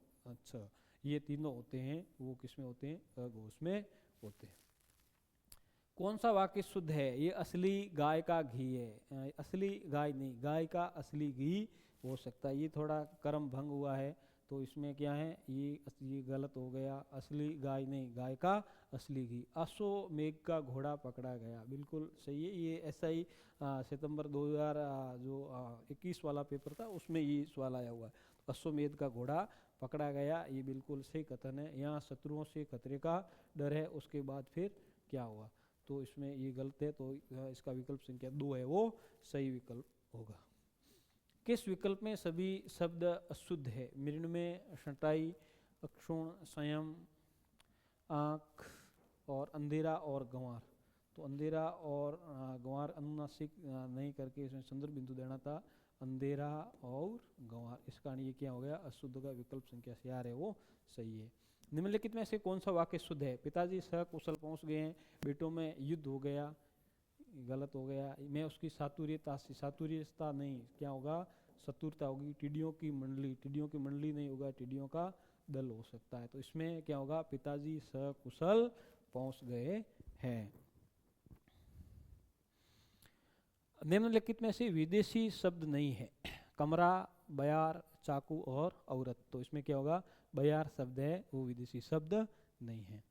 छ, ये तीनों होते हैं, वो किसमें होते हैं? अघोष में होते हैं। कौन सा वाक्य शुद्ध है? ये असली गाय का घी है। असली गाय नहीं, गाय का असली घी हो सकता है। ये थोड़ा क्रम भंग हुआ है, तो इसमें क्या है? ये गलत हो गया। असली गाय नहीं, गाय का असली घी। अश्वमेघ का घोड़ा पकड़ा गया, बिल्कुल सही है। ये ऐसा ही सितंबर 2021 वाला पेपर था, उसमें ये सवाल आया हुआ है। अश्वमेध का घोड़ा पकड़ा गया, ये बिल्कुल सही कथन है। यहाँ शत्रुओं से खतरे का डर है, उसके बाद फिर क्या हुआ? तो इसमें ये गलत है, तो इसका विकल्प संख्या 2 है, वो सही विकल्प होगा। किस विकल्प में सभी शब्द अशुद्ध है? मृण्मय, छंटाई, अक्षुण, संयम, आँख और अंधेरा और गंवार। तो अंधेरा और गंवार अनुनासिक नहीं करके इसमें संदर्भ बिंदु देना था। अंधेरा और गंवार, इस कारण ये क्या हो गया? अशुद्ध का विकल्प संख्या 4 है, वो सही है। निम्नलिखित में से कौन सा वाक्य शुद्ध है? पिताजी सकुशल पहुंच गए हैं, बेटों में युद्ध हो गया, गलत हो गया। मैं उसकी सातुर्यता से, सातुर्यता नहीं, क्या होगा? शत्रुता होगी। टिड्डियों की मंडली, टिड्डियों की मंडली नहीं होगा, टिड्डियों का दल हो सकता है। तो इसमें क्या होगा? पिताजी सकुशल पहुंच गए हैं। निम्नलिखित में से विदेशी शब्द नहीं है। कमरा, बयार, चाकू और औरत। तो इसमें क्या होगा? बयार शब्द है, वो विदेशी शब्द नहीं है।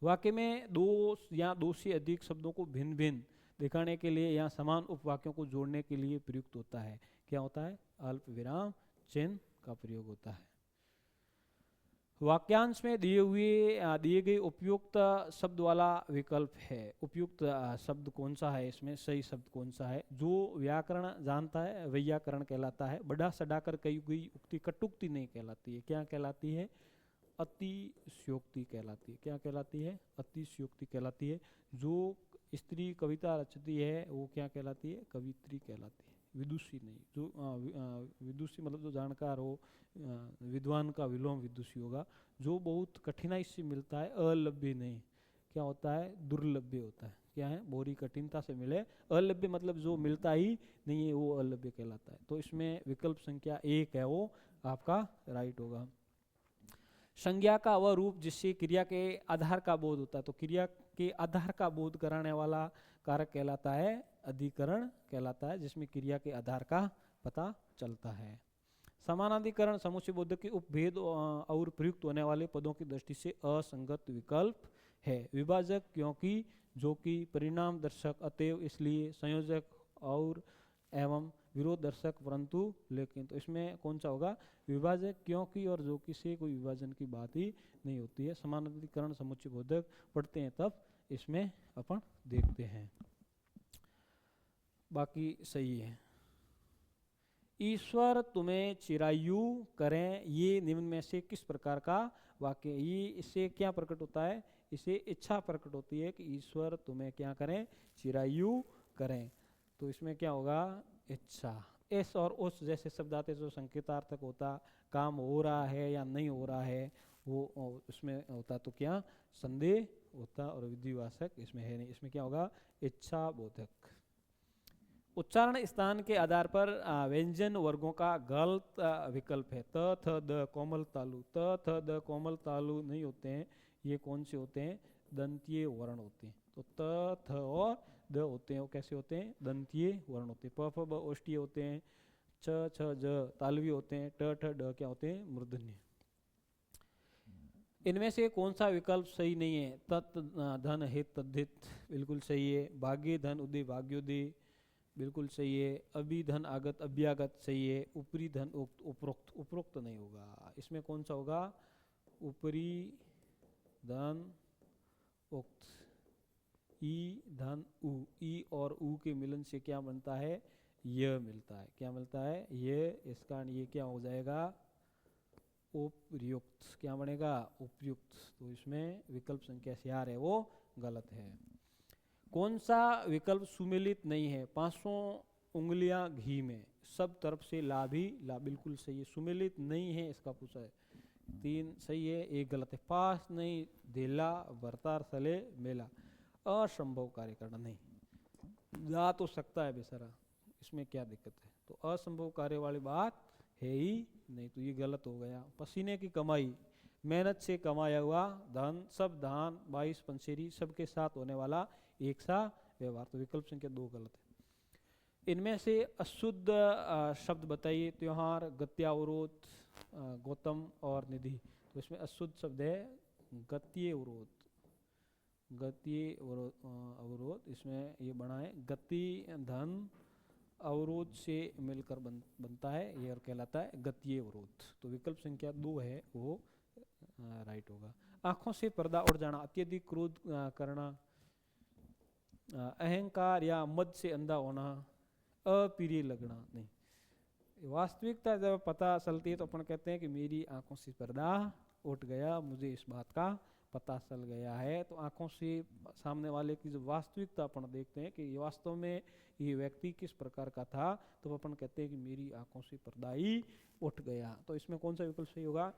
वाक्य में दो या दो से अधिक शब्दों को भिन्न भिन्न दिखाने के लिए या समान उपवाक्यों को जोड़ने के लिए प्रयुक्त होता है। क्या होता है? अल्प विराम चिन्ह का प्रयोग होता है। वाक्यांश में दिए गए उपयुक्त शब्द वाला विकल्प है। उपयुक्त शब्द कौन सा है? इसमें सही शब्द कौन सा है? जो व्याकरण जानता है वैयाकरण कहलाता है। बढ़ा सड़ाकर कही गई उक्ति कटुक्ति नहीं कहलाती है। क्या कहलाती है? अतिशयोक्ति कहलाती है। क्या कहलाती है? अतिशयोक्ति कहलाती है। जो स्त्री कविता रचती है वो क्या कहलाती है? कवित्री कहलाती है। विदुषी नहीं। जो विदुषी मतलब जो जानकार हो, विद्वान का विलोम विदुषी होगा। जो बहुत कठिनाई से मिलता है, अलभ्य नहीं, क्या होता है, दुर्लभ्य होता है। क्या है, बोरी कठिनता से मिले। अलभ्य मतलब जो मिलता ही नहीं है, वो अलभ्य कहलाता है। तो इसमें विकल्प संख्या 1 है, वो आपका राइट होगा। संज्ञा का वह रूप जिससे क्रिया के आधार का बोध होता है। तो क्रिया के आधार का बोध कराने वाला कारक कहलाता है अधिकरण कहलाता है, जिसमें क्रिया के आधार का पता चलता है। समानाधिकरण समुच्चय बोधक के उपभेद और प्रयुक्त होने वाले पदों की दृष्टि से असंगत विकल्प है। विभाजक क्योंकि, जो कि, परिणाम दर्शक, अतएव, इसलिए, संयोजक और एवं, विरोध दर्शक, परंतु, लेकिन। तो इसमें कौन सा होगा, विभाजक क्योंकि और जो कि से कोई विभाजन की बात ही नहीं होती है। समानाधिकरण समुच्चय बोधक पढ़ते हैं तब इसमें अपन देखते हैं, बाकी सही है। ईश्वर तुम्हें चिरायु करें, ये निम्न में से किस प्रकार का वाक्य। ये इससे क्या प्रकट होता है, इसे इच्छा प्रकट होती है कि ईश्वर तुम्हें क्या करें, चिरायु करें। तो इसमें क्या होगा, इच्छा। एस और उस जैसे शब्द आते जो संकेतार्थक होता, काम हो रहा है या नहीं हो रहा है वो उसमें होता, तो क्या संदेह होता, और विधिवाचक इसमें है नहीं। इसमें क्या होगा, इच्छा बोधक। उच्चारण स्थान के आधार पर व्यंजन वर्गों का गलत विकल्प है। त थ द कोमल तालु, त थ द कोमल तालु नहीं होते हैं। ये कौन से होते हैं, दंतीय वर्ण होते हैं। तो त थ और द होते हैं, वो कैसे होते हैं, दंतीय वर्ण होते हैं। प फ ब ओष्ठीय होते हैं, छ छ ज तालवी होते हैं, ट ठ ड क्या होते हैं, मूर्धन्य। इनमें से कौन सा विकल्प सही नहीं है। तत् धन हित तद्धित बिल्कुल सही है। भाग्य धन उदय भाग्योदय बिल्कुल सही है। अभी धन आगत अभ्यागत सही है। ऊपरी धन उक्त उपरोक्त, उपरोक्त नहीं होगा। इसमें कौन सा होगा, ऊपरी धन उक्त। ई धन उ, ई और उ के मिलन से क्या बनता है, यह मिलता है। क्या मिलता है, यह। इस कारण ये क्या हो जाएगा, उपयुक्त। क्या बनेगा, उपयुक्त। तो इसमें विकल्प संख्या 4 है, वो गलत है। कौन सा विकल्प सुमेलित नहीं है। 500 उंगलियां घी में, सब तरफ से लाभ ही लाभ, बिल्कुल सही है। सुमेलित नहीं है इसका पूछा है, 3 सही है, 1 गलत है। पास नहीं, धेला, भरतार, सले, मेला, असंभव कार्य करना नहीं, जा तो सकता है बेचारा, इसमें क्या दिक्कत है। तो असंभव कार्य वाली बात है ही नहीं, तो ये गलत हो गया। पसीने की कमाई, मेहनत से कमाया हुआ धन, सब धान, 22 पंसेरी, सबके साथ होने वाला एक सा व्यवहार। तो विकल्प संख्या 2 गलत है। इनमें से अशुद्ध शब्द बताइए। त्योहार, गत्यावरोध, गौतम और निधि। तो इसमें अशुद्ध शब्द है गतीय अवरोध, गतीय अवरोध। इसमें ये बना है गति धन अवरोध से मिलकर बनता है, ये और कहलाता है गतीय अवरोध। तो विकल्प संख्या 2 है, वो राइट होगा। आंखों से पर्दा उड़ जाना, अत्यधिक क्रोध करना, अहंकार या मद से अंधा होना, अप्रिय लगना नहीं। वास्तविकता जब पता चलती है तो अपन कहते हैं कि मेरी आंखों से पर्दा उठ गया, मुझे इस बात का पता चल गया है। तो आंखों से सामने वाले की जो वास्तविकता अपन देखते हैं कि ये वास्तव में ये व्यक्ति किस प्रकार का था, तो अपन कहते हैं कि मेरी आंखों से पर्दा ही उठ गया। तो इसमें कौन सा विकल्प सही होगा,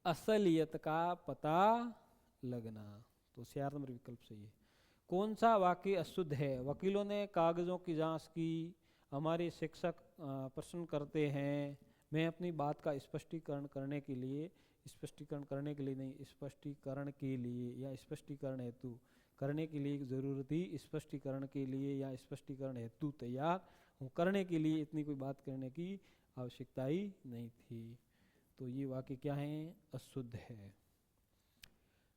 असलियत का पता लगना। तो 4 नंबर विकल्प सही है। कौन सा वाक्य अशुद्ध है। वकीलों ने कागजों की जांच की, हमारे शिक्षक प्रश्न करते हैं, मैं अपनी बात का स्पष्टीकरण करने के लिए, स्पष्टीकरण करने के लिए नहीं, स्पष्टीकरण के लिए या स्पष्टीकरण हेतु, करने के लिए जरूरत ही, स्पष्टीकरण के लिए या स्पष्टीकरण हेतु तैयार हूँ, करने के लिए इतनी कोई बात करने की आवश्यकता ही नहीं थी। तो ये वाक्य क्या है, अशुद्ध है।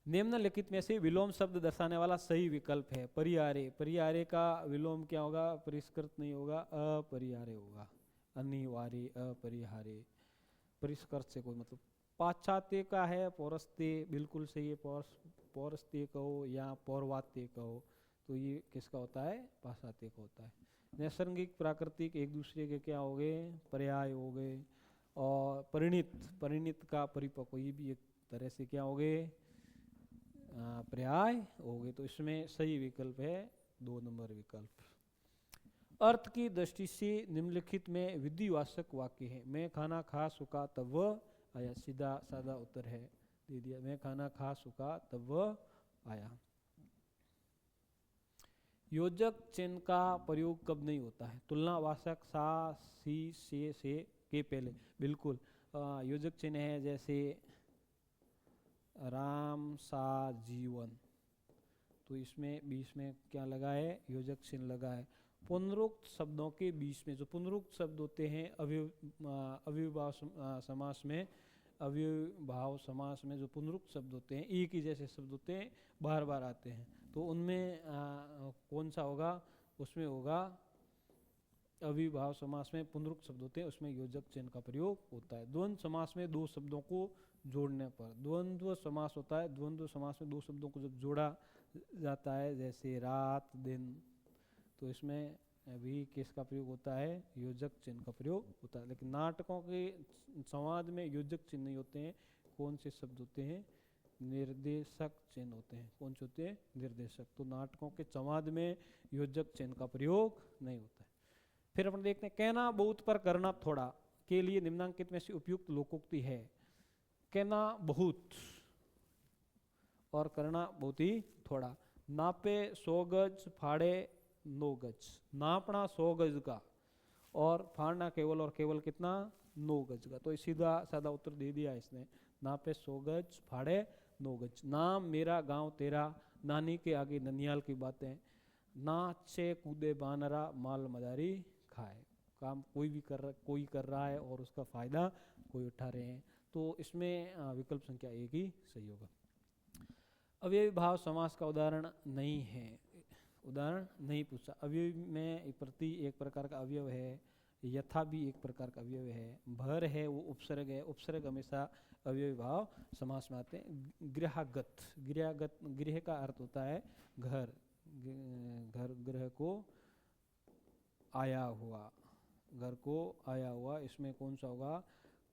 निम्नलिखित में से विलोम शब्द दर्शाने वाला सही विकल्प है। परिहारे, परिहारे का विलोम क्या होगा, परिष्कृत नहीं होगा, अपरिहार्य होगा। अनिवार्य, अपरिहार्य, परिष्कृत से कोई मतलब। पाश्चात्य का है पौरस्त्य, बिल्कुल सही है। पौरस्त्य कहो या पौर्वात्य कहो, तो ये किसका होता है, पाश्चात्य का होता है। नैसर्गिक प्राकृतिक एक दूसरे के क्या हो गए, पर्याय हो गए। और परिणित, परिणित का परिपक्व, ये भी एक तरह से क्या हो गए, पर्याय हो गए। तो इसमें सही विकल्प है 2 नंबर विकल्प। अर्थ की दृष्टि से निम्नलिखित में विधिवाचक वाक्य है। मैं खाना खा चुका तब वह आया, सीधा सादा उत्तर है, दे दिया। मैं खाना खा चुका तब वह आया। योजक चिन्ह का प्रयोग कब नहीं होता है? तुलनावाचक सा, सी, से के पहले। बिल्कुल, योजक चिन्ह है जैसे राम सा जीवन, तो इसमें बीच में क्या लगा है? योजक चिन्ह लगा है। पुनरुक्त शब्दों के बीच में जो पुनरुक्त शब्द होते हैं अव्ययभाव समास में, अव्ययभाव समास में जो पुनरुक्त शब्द होते हैं, एक ही जैसे शब्द होते हैं, बार बार आते हैं, तो उनमें कौन सा होगा? उसमें होगा अव्ययभाव समास में पुनरुक्त शब्द होते हैं, उसमें योजक चिन्ह का प्रयोग होता है। द्वंद्व समास में दो शब्दों को जोड़ने पर द्वंद्व समास होता है। द्वंद्व समास में दो शब्दों को जब जोड़ा जाता है, जैसे रात दिन, तो इसमें भी किसका प्रयोग होता है? योजक चिन्ह का प्रयोग होता है। लेकिन नाटकों के संवाद में योजक चिन्ह नहीं होते हैं। कौन से शब्द होते हैं? निर्देशक चिन्ह होते हैं। कौन से होते हैं? निर्देशक। तो नाटकों के संवाद में योजक चिन्ह का प्रयोग नहीं होता है। फिर अपन देखते हैं, कहना बहुत पर करना थोड़ा के लिए निम्नांकित में से उपयुक्त लोकोक्ति है। कहना बहुत और करना बहुत ही थोड़ा। नापे 100 गज, फाड़े 9 गज। नापना 100 गज का और फाड़ना केवल और केवल कितना? 9 गज का। तो सीधा सादा उत्तर दे दिया इसने। नापे 100 गज, फाड़े 9 गज। नाम मेरा गांव तेरा, नानी के आगे ननियाल की बातें। नाचे कूदे बानरा, माल मदारी खाए। काम कोई कर रहा है और उसका फायदा कोई उठा रहे हैं। तो इसमें विकल्प संख्या एक ही सही होगा। अव्ययभाव समास का उदाहरण नहीं है, उदाहरण नहीं पूछा। अव्यय में प्रति एक प्रकार का अवयव है, यथा भी एक प्रकार का अवयव है, भर है वो उपसर्ग है। उपसर्ग हमेशा अव्ययभाव समास में आते हैं। गृहगत, गृह का अर्थ होता है घर, घर गृह को आया हुआ, घर को आया हुआ। इसमें कौन सा होगा?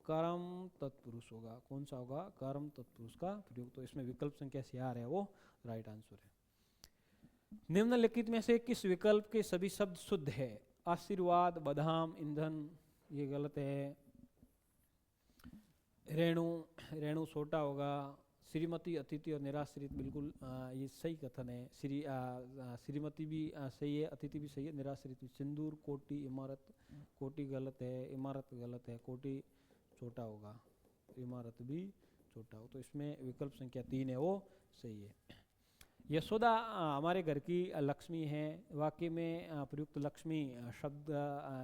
कर्म तत्पुरुष होगा। कौन सा होगा? कर्म तत्पुरुष का प्रयोग। तो इसमें विकल्प संख्या 4 है, वो राइट आंसर है। निम्नलिखित में से किस विकल्प के सभी शब्द शुद्ध है? आशीर्वाद, बादाम, ईंधन, ये गलत है। रेणु, रेणु छोटा होगा। श्रीमती, अतिथि और निराश्रित, बिल्कुल ये सही कथन है। श्रीमती भी सही है, अतिथि भी सही है, निराश्रित भी। सिंदूर, कोटि, इमारत, कोटि गलत है, इमारत गलत है, कोटि छोटा होगा, इमारत भी छोटा हो। तो इसमें विकल्प संख्या 3 है, वो सही है। यशोदा हमारे घर की लक्ष्मी है। वाक्य में प्रयुक्त लक्ष्मी शब्द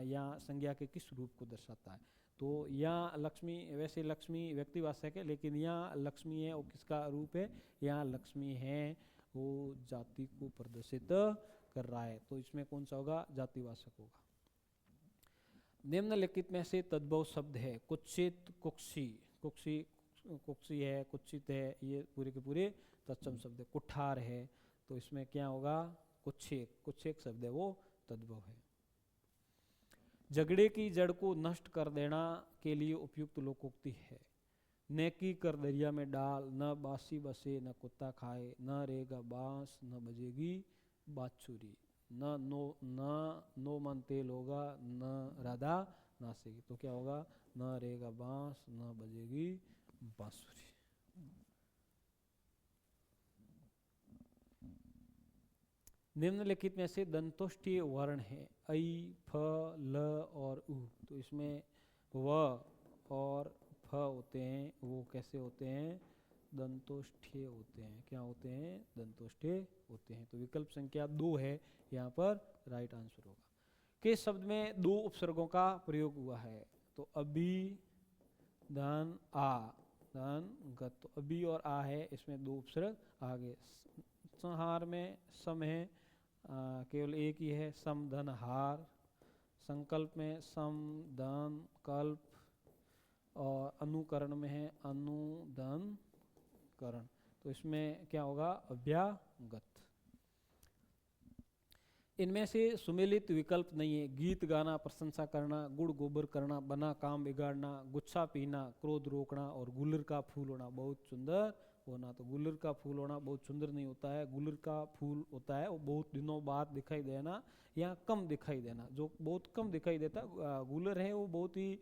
या संज्ञा के किस रूप को दर्शाता है? तो यहाँ लक्ष्मी, वैसे लक्ष्मी व्यक्तिवाचक है, लेकिन यहाँ लक्ष्मी है वो किसका रूप है? यहाँ लक्ष्मी है वो जाति को प्रदर्शित कर रहा है। तो इसमें कौन सा होगा? जातिवाचक होगा। निम्नलिखित में से तद्भव शब्द है। कुत्सित, कुक्षी, कुक्षी है, कुत्सित है, ये पूरे के पूरे तत्सम शब्द है। कुठार है, तो इसमें क्या होगा? कुच्छेक, कुच्छेक शब्द है वो तद्भव है। झगड़े की जड़ को नष्ट कर देना के लिए उपयुक्त लोकोक्ति है। नेकी कर दरिया में डाल, न बासी बसे न कुत्ता खाए, न रहेगा बांस न बजेगी बाछुरी, नो मन तेल होगा, न राधा नाचेगी। तो क्या होगा? न रहेगा बांस न बजेगी बांसुरी। निम्नलिखित में से दंतोष्ठीय वर्ण है। ऐ, फ, ल और उ। तो इसमें व और फ होते हैं, वो कैसे होते हैं? दंतोष्ठीय होते हैं। क्या होते हैं? दंतोष्ठीय होते हैं। तो विकल्प संख्या 2 है यहाँ पर राइट आंसर होगा। किस शब्द में 2 उपसर्गों का प्रयोग हुआ है? तो अभी, धन, आ, धन, गत। तो अभी और आ है, इसमें 2 उपसर्ग आ गए। संहार में सम है, केवल एक ही है, सम धन हार। संकल्प में सम धन कल्प, और अनुकरण में है अनुधन करण। तो इसमें क्या होगा? अभ्यागत। इनमें से सुमेलित विकल्प नहीं है। गीत गाना, प्रशंसा करना, गुड़ गोबर करना, बना काम बिगाड़ना, गुच्छा पीना, क्रोध रोकना और गुलर का फूल होना बहुत सुंदर होना। तो गुलर का फूल होना बहुत सुंदर नहीं होता है। गुलर का फूल होता है वो बहुत दिनों बाद दिखाई देना या कम दिखाई देना। जो बहुत कम दिखाई देता गुलर है वो बहुत ही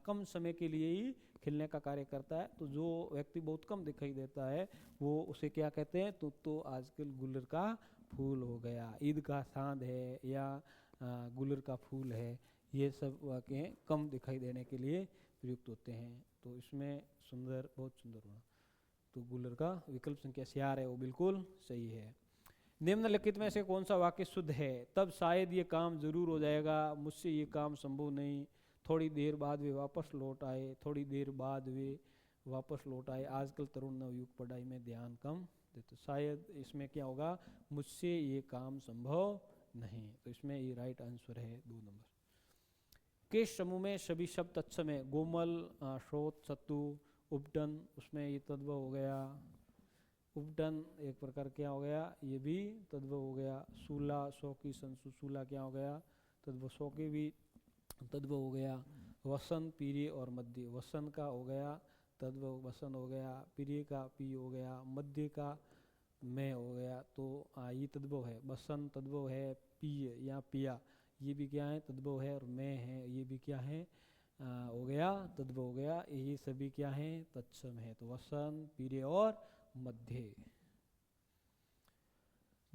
कम समय के लिए ही खिलने का कार्य करता है। तो जो व्यक्ति बहुत कम दिखाई देता है वो उसे क्या कहते हैं, तो आजकल गुलर का फूल हो गया, ईद का चांद है या गुलर का फूल है, ये सब वाक्य कम दिखाई देने के लिए प्रयुक्त होते हैं। तो इसमें सुंदर, बहुत सुंदर होना, तो गुलर का विकल्प संख्या 4 है वो बिल्कुल सही है। निम्नलिखित में से कौन सा वाक्य शुद्ध है? तब शायद ये काम जरूर हो जाएगा, मुझसे ये काम संभव नहीं, थोड़ी देर बाद वे वापस लौट आए, थोड़ी देर बाद वे वापस लौट आए, आजकल तरुण नवयुवक पढ़ाई में ध्यान कम देते। शायद इसमें क्या होगा, मुझसे ये काम संभव नहीं। तो इसमें ये राइट आंसर है 2 नंबर। किस समूह में सभी शब्द तत्सम है? गोमल, श्रोत, सत्तु, उपटन, उसमें ये तद्भव हो गया। उपटन एक प्रकार क्या हो गया, ये भी तद्भव हो गया। सूला, शौकी, संसु, सूला क्या हो गया, तद्भव, शौकी भी तद्भव हो गया। वसन, पीरी और मध्य, वसन का हो गया तद्भव, वसन हो गया, पीरी का पी हो गया, मध्य का में हो गया। तो ये तद्भव है। वसन तद्भव है, पीय या पिया ये भी क्या है, तद्भव है। और मैं है ये भी क्या है, हो गया तद्भव हो गया। ये सभी क्या है, तत्सम है। तो वसन, पीरे और मध्य।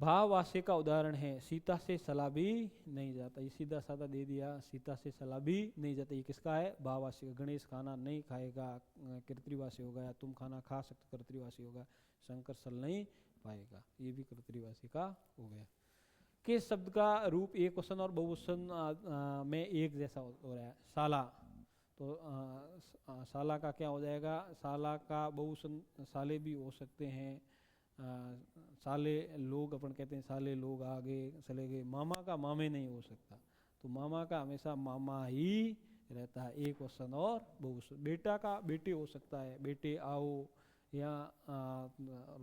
भाववाच्य का उदाहरण है, सीता से सलाह भी नहीं जाता। ये सीधा साधा दे दिया, सीता से सलाह भी नहीं जाता। ये किसका है, भाववाच्य का। गणेश खाना नहीं खाएगा, कर्तृवाच्य हो गया। तुम खाना खा सकते, कर्तृवाच्य होगा। शंकर सल नहीं पाएगा, ये भी कर्तृवाच्य का हो गया। किस शब्द का रूप एक वचन और बहुवचन में एक जैसा हो रहा है? साला। तो साला का क्या हो जाएगा, साला का बहुवचन साले भी हो सकते हैं। साले लोग अपन कहते हैं, साले लोग आगे चले गए। मामा का मामे नहीं हो सकता, तो मामा का हमेशा मामा ही रहता है, एक वचन और बहुवचन। बेटा का बेटे हो सकता है, बेटे आओ। या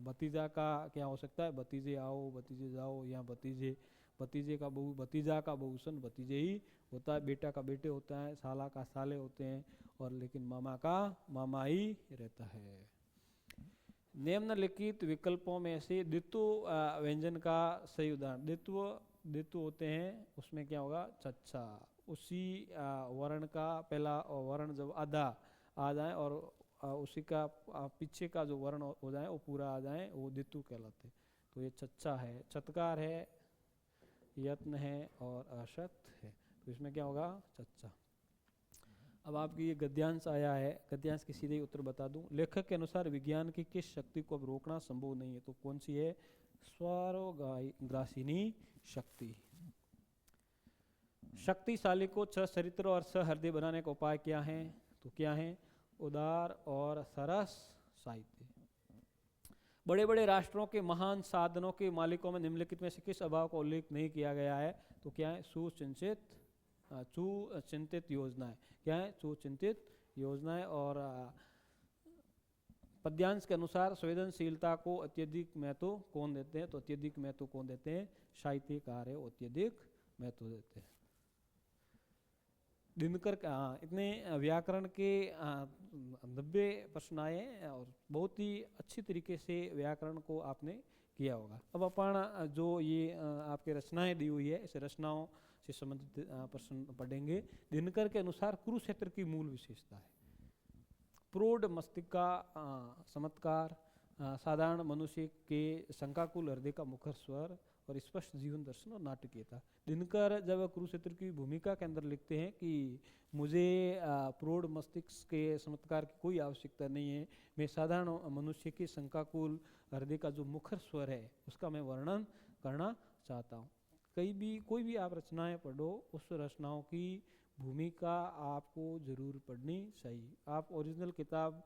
भतीजा का क्या हो सकता है, भतीजे आओ, भतीजे जाओ, या भतीजे, भतीजे का भतीजा का बहुवचन भतीजे ही होता है। बेटा का बेटे होता है, साला का साले होते हैं, और लेकिन मामा का मामा ही रहता है। निम्नलिखित विकल्पों में से द्वित्व व्यंजन का सही उदाहरण। द्वित्व होते हैं, उसमें क्या होगा, चच्चा। उसी वर्ण का पहला वर्ण जब आधा आ जाए और उसी का पीछे का जो वर्ण हो जाए वो पूरा आ जाए, वो द्वित्व कहलाते। तो ये चच्चा है, चत्कार है, यत्न है और अशक्त है। तो इसमें क्या होगा, चच्चा। अब आपकी ये गद्यांश आया है, गद्यांश के सीधे उत्तर बता दूं। लेखक के अनुसार विज्ञान की किस शक्ति को अब रोकना संभव नहीं है? तो कौन सी है, स्वरोग्रासिनी शक्ति। शक्तिशाली को सचरित्र और सहृदय बनाने का उपाय क्या है? तो क्या है, उदार और सरस साहित्य। बड़े बड़े राष्ट्रों के महान साधनों के मालिकों में निम्नलिखित में से किस अभाव का उल्लेख नहीं किया गया है? तो क्या है, सुचिंतित योजनाएं। क्या है, सुचिंतित योजनाएं। और पद्यांश के अनुसार संवेदनशीलता को अत्यधिक महत्व कौन देते हैं? तो अत्यधिक महत्व कौन देते हैं, साहित्यकार है, अत्यधिक महत्व देते हैं। दिनकर का इतने व्याकरण के 90 प्रश्न आए और बहुत ही अच्छी तरीके से व्याकरण को आपने किया होगा। अब अपन जो ये आपके रचनाएं दी हुई है, इस रचनाओं से संबंधित प्रश्न पढ़ेंगे। दिनकर के अनुसार कुरुक्षेत्र की मूल विशेषता है प्रौढ़ मस्तिष्क का चमत्कार, साधारण मनुष्य के शंकाकुल हृदय का मुखर स्वर और स्पष्ट जीवन दर्शन और नाटकीयता। दिनकर जब कुरुक्षेत्र की भूमिका के अंदर लिखते हैं कि मुझे प्रौढ़ मस्तिष्क के चमत्कार की कोई आवश्यकता नहीं है, मैं साधारण मनुष्य के शंकाकुल हृदय का जो मुखर स्वर है उसका मैं वर्णन करना चाहता हूँ। कोई भी आप रचनाएं पढ़ो, उस रचनाओं की भूमिका आपको जरूर पढ़नी चाहिए। आप ओरिजिनल किताब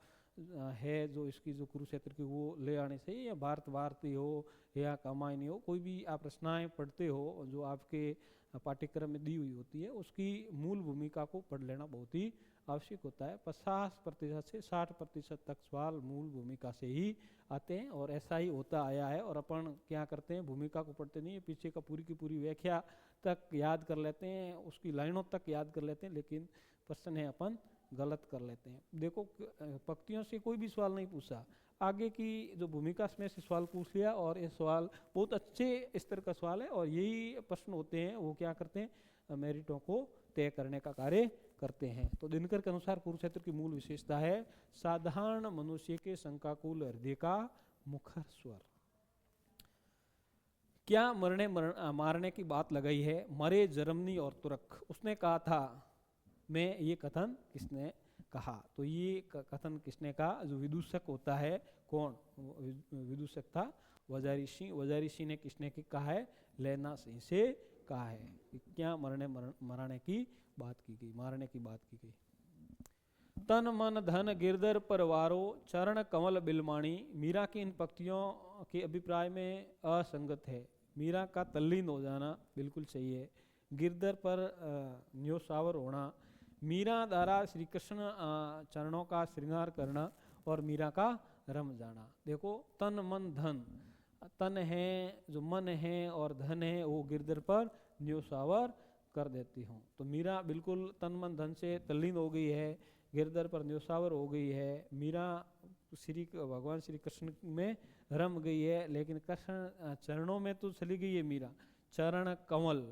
है जो इसकी जो कुरुक्षेत्र की वो ले आने चाहिए, या भारत भारती हो या कामायनी हो, कोई भी आप रचनाएं पढ़ते हो जो आपके पाठ्यक्रम में दी हुई होती है, उसकी मूल भूमिका को पढ़ लेना बहुत ही आवश्यक होता है। 50% से 60% तक सवाल मूल भूमिका से ही आते हैं और ऐसा ही होता आया है। और अपन क्या करते हैं, भूमिका को पढ़ते नहीं है, पीछे का पूरी की पूरी व्याख्या तक याद कर लेते हैं, उसकी लाइनों तक याद कर लेते हैं, लेकिन प्रश्न है अपन गलत कर लेते हैं। देखो पंक्तियों से कोई भी सवाल नहीं पूछा, आगे की जो भूमिका में से सवाल पूछ लिया, और ये सवाल बहुत अच्छे स्तर का सवाल है, और यही प्रश्न होते हैं वो क्या करते हैं, मेरिटों को तय करने का कार्य करते हैं। तो दिनकर के अनुसार कुरुक्षेत्र की मूल विशेषता है साधारण मनुष्य के शंकाकुल हृदय का मुखर स्वर। क्या मारने की बात लगाई है, मरे जर्मनी और तुर्क। उसने कहा था मैं, ये कथन किसने कहा, तो ये कथन किसने कहा, जो विदूषक होता है, कौन विदूषक था, वजारी सिंह। वजारी सिंह ने किसने कहा है, लेना सिंह से कहा है कि क्या मराने की बात की गई, मारने की बात की गई। तन मन धन गिरधर परवारो चरण कमल बिलमाणी। मीरा की इन पंक्तियों के अभिप्राय में असंगत है। मीरा का तल्लीन हो जाना बिल्कुल सही है, गिरधर पर न्योसावर होना, मीरा द्वारा श्री कृष्ण चरणों का श्रृंगार करना, और मीरा का रम जाना। देखो तन मन धन, तन है जो मन है और धन है वो गिरधर पर न्योसावर कर देती हूँ। तो मीरा बिल्कुल तन मन धन से तल्लीन हो गई है, गिरधर पर न्योसावर हो गई है। मीरा भगवान श्री कृष्ण में रम गई है, लेकिन कृष्ण चरणों में तो चली गई है मीरा। चरण कमल,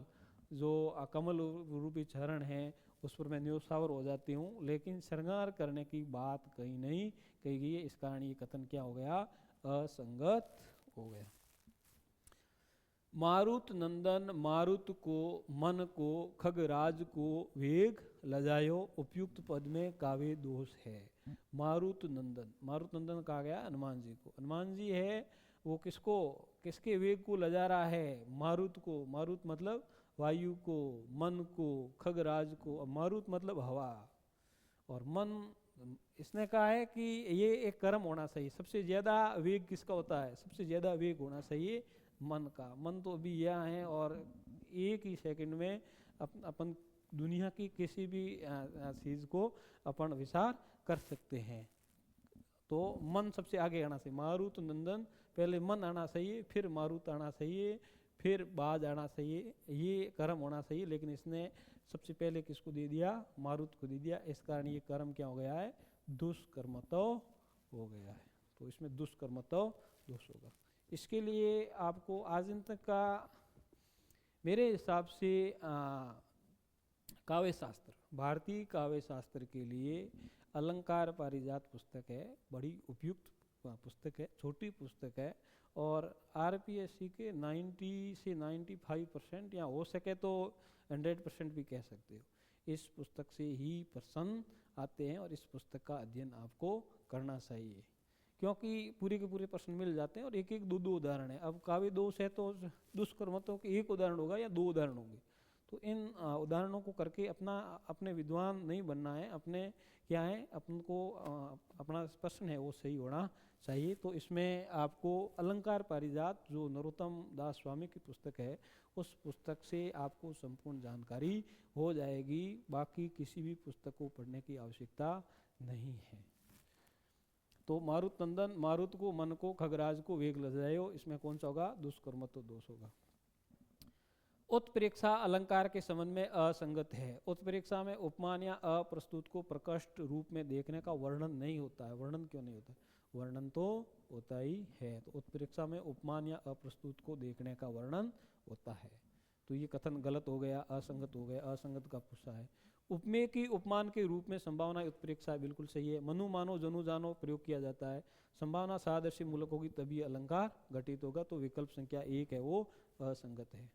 जो कमल रूपी चरण है उस पर मैं न्योसावर हो जाती हूँ, लेकिन श्रृंगार करने की बात कहीं नहीं कही गई है। इस कारण ये कथन क्या हो गया, असंगत हो गया। मारुत नंदन, मारुत को, मन को, खगराज को वेग लजायो, उपयुक्त पद में काव्य दोष है। मारुत नंदन, मारुत नंदन कहा गया हनुमान जी को। हनुमान जी है वो किसको, किसके वेग को लजा रहा है, मारुत को। मारुत मतलब वायु को, मन को, खगराज को। मारुत मतलब हवा, और मन इसने कहा है कि ये एक कर्म होना चाहिए। सबसे ज्यादा वेग किसका होता है, सबसे ज्यादा वेग होना चाहिए मन का। मन तो अभी यह है, और एक ही सेकंड में अपन दुनिया की किसी भी चीज को अपन विचार कर सकते हैं। तो मन सबसे आगे आना चाहिए। मारुत नंदन, पहले मन आना चाहिए, फिर मारुत आना चाहिए, फिर बाज आना चाहिए, ये कर्म होना चाहिए। लेकिन इसने सबसे पहले किसको दे दिया, मारुत को दे दिया। इस कारण ये कर्म क्या हो गया है, दुष्कर्मतो हो गया है। तो इसमें दुष्कर्मतो दोष होगा। इसके लिए आपको आजन तक का मेरे हिसाब से काव्य शास्त्र, भारतीय काव्य शास्त्र के लिए अलंकार पारिजात पुस्तक है, बड़ी उपयुक्त पुस्तक है, छोटी पुस्तक है, और आरपीएससी के 90 से 95% या हो सके तो 100% भी कह सकते हो, इस पुस्तक से ही प्रश्न आते हैं। और इस पुस्तक का अध्ययन आपको करना चाहिए, क्योंकि पूरे के पूरे प्रश्न मिल जाते हैं, और एक एक दो दो उदाहरण है। अब काव्य दोष है तो दुष्कर्मतों के एक उदाहरण होगा या दो उदाहरण होंगे। तो इन उदाहरणों को करके अपने विद्वान नहीं बनना है, अपने क्या है, अपन को अपना प्रश्न है वो सही होना चाहिए। तो इसमें आपको अलंकार पारिजात जो नरोत्तम दास स्वामी की पुस्तक है, उस पुस्तक से आपको संपूर्ण जानकारी हो जाएगी। बाकी किसी भी पुस्तक को पढ़ने की आवश्यकता नहीं है। तो मारुत नंदन, मारुत को, मन को, खगराज को वेग लजायो, इसमें कौन सा होगा, दुष्कर्मत्व दोष होगा। उत्प्रेक्षा अलंकार के संबंध में असंगत है। उत्प्रेक्षा में उपमान या अप्रस्तुत को प्रकृष्ट रूप में देखने का वर्णन नहीं होता है। वर्णन क्यों नहीं होता, वर्णन तो होता ही है। तो उत्प्रेक्षा में उपमान या अप्रस्तुत को देखने का वर्णन होता है। तो ये कथन गलत हो गया, असंगत हो गया। असंगत का पूछा है। उपमेय की उपमान के रूप में संभावना उत्प्रेक्षा बिल्कुल सही है। मनु मानो जनु जानो प्रयोग किया जाता है। संभावना सादृश्य मूलक होगी तभी अलंकार घटित होगा। तो विकल्प संख्या 1 है वो असंगत है।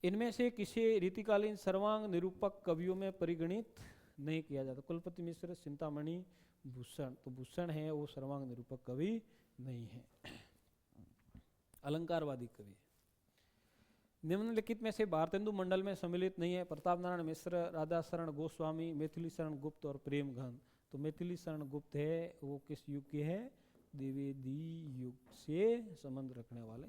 इनमें से किसी रीतिकालीन सर्वांग निरूपक कवियों में परिगणित नहीं किया जाता। कुलपति मिश्र, चिंतामणि, भूषण, तो भूषण है वो सर्वांग निरूपक कवि नहीं है, अलंकारवादी कवि। निम्नलिखित में से भारतेंदु मंडल में सम्मिलित नहीं है। प्रताप नारायण मिश्र, राधा शरण गोस्वामी, मैथिली शरण गुप्त और प्रेम घन। तो मैथिली शरण गुप्त है वो किस युग के है, द्विवेदी युग से संबंध रखने वाले।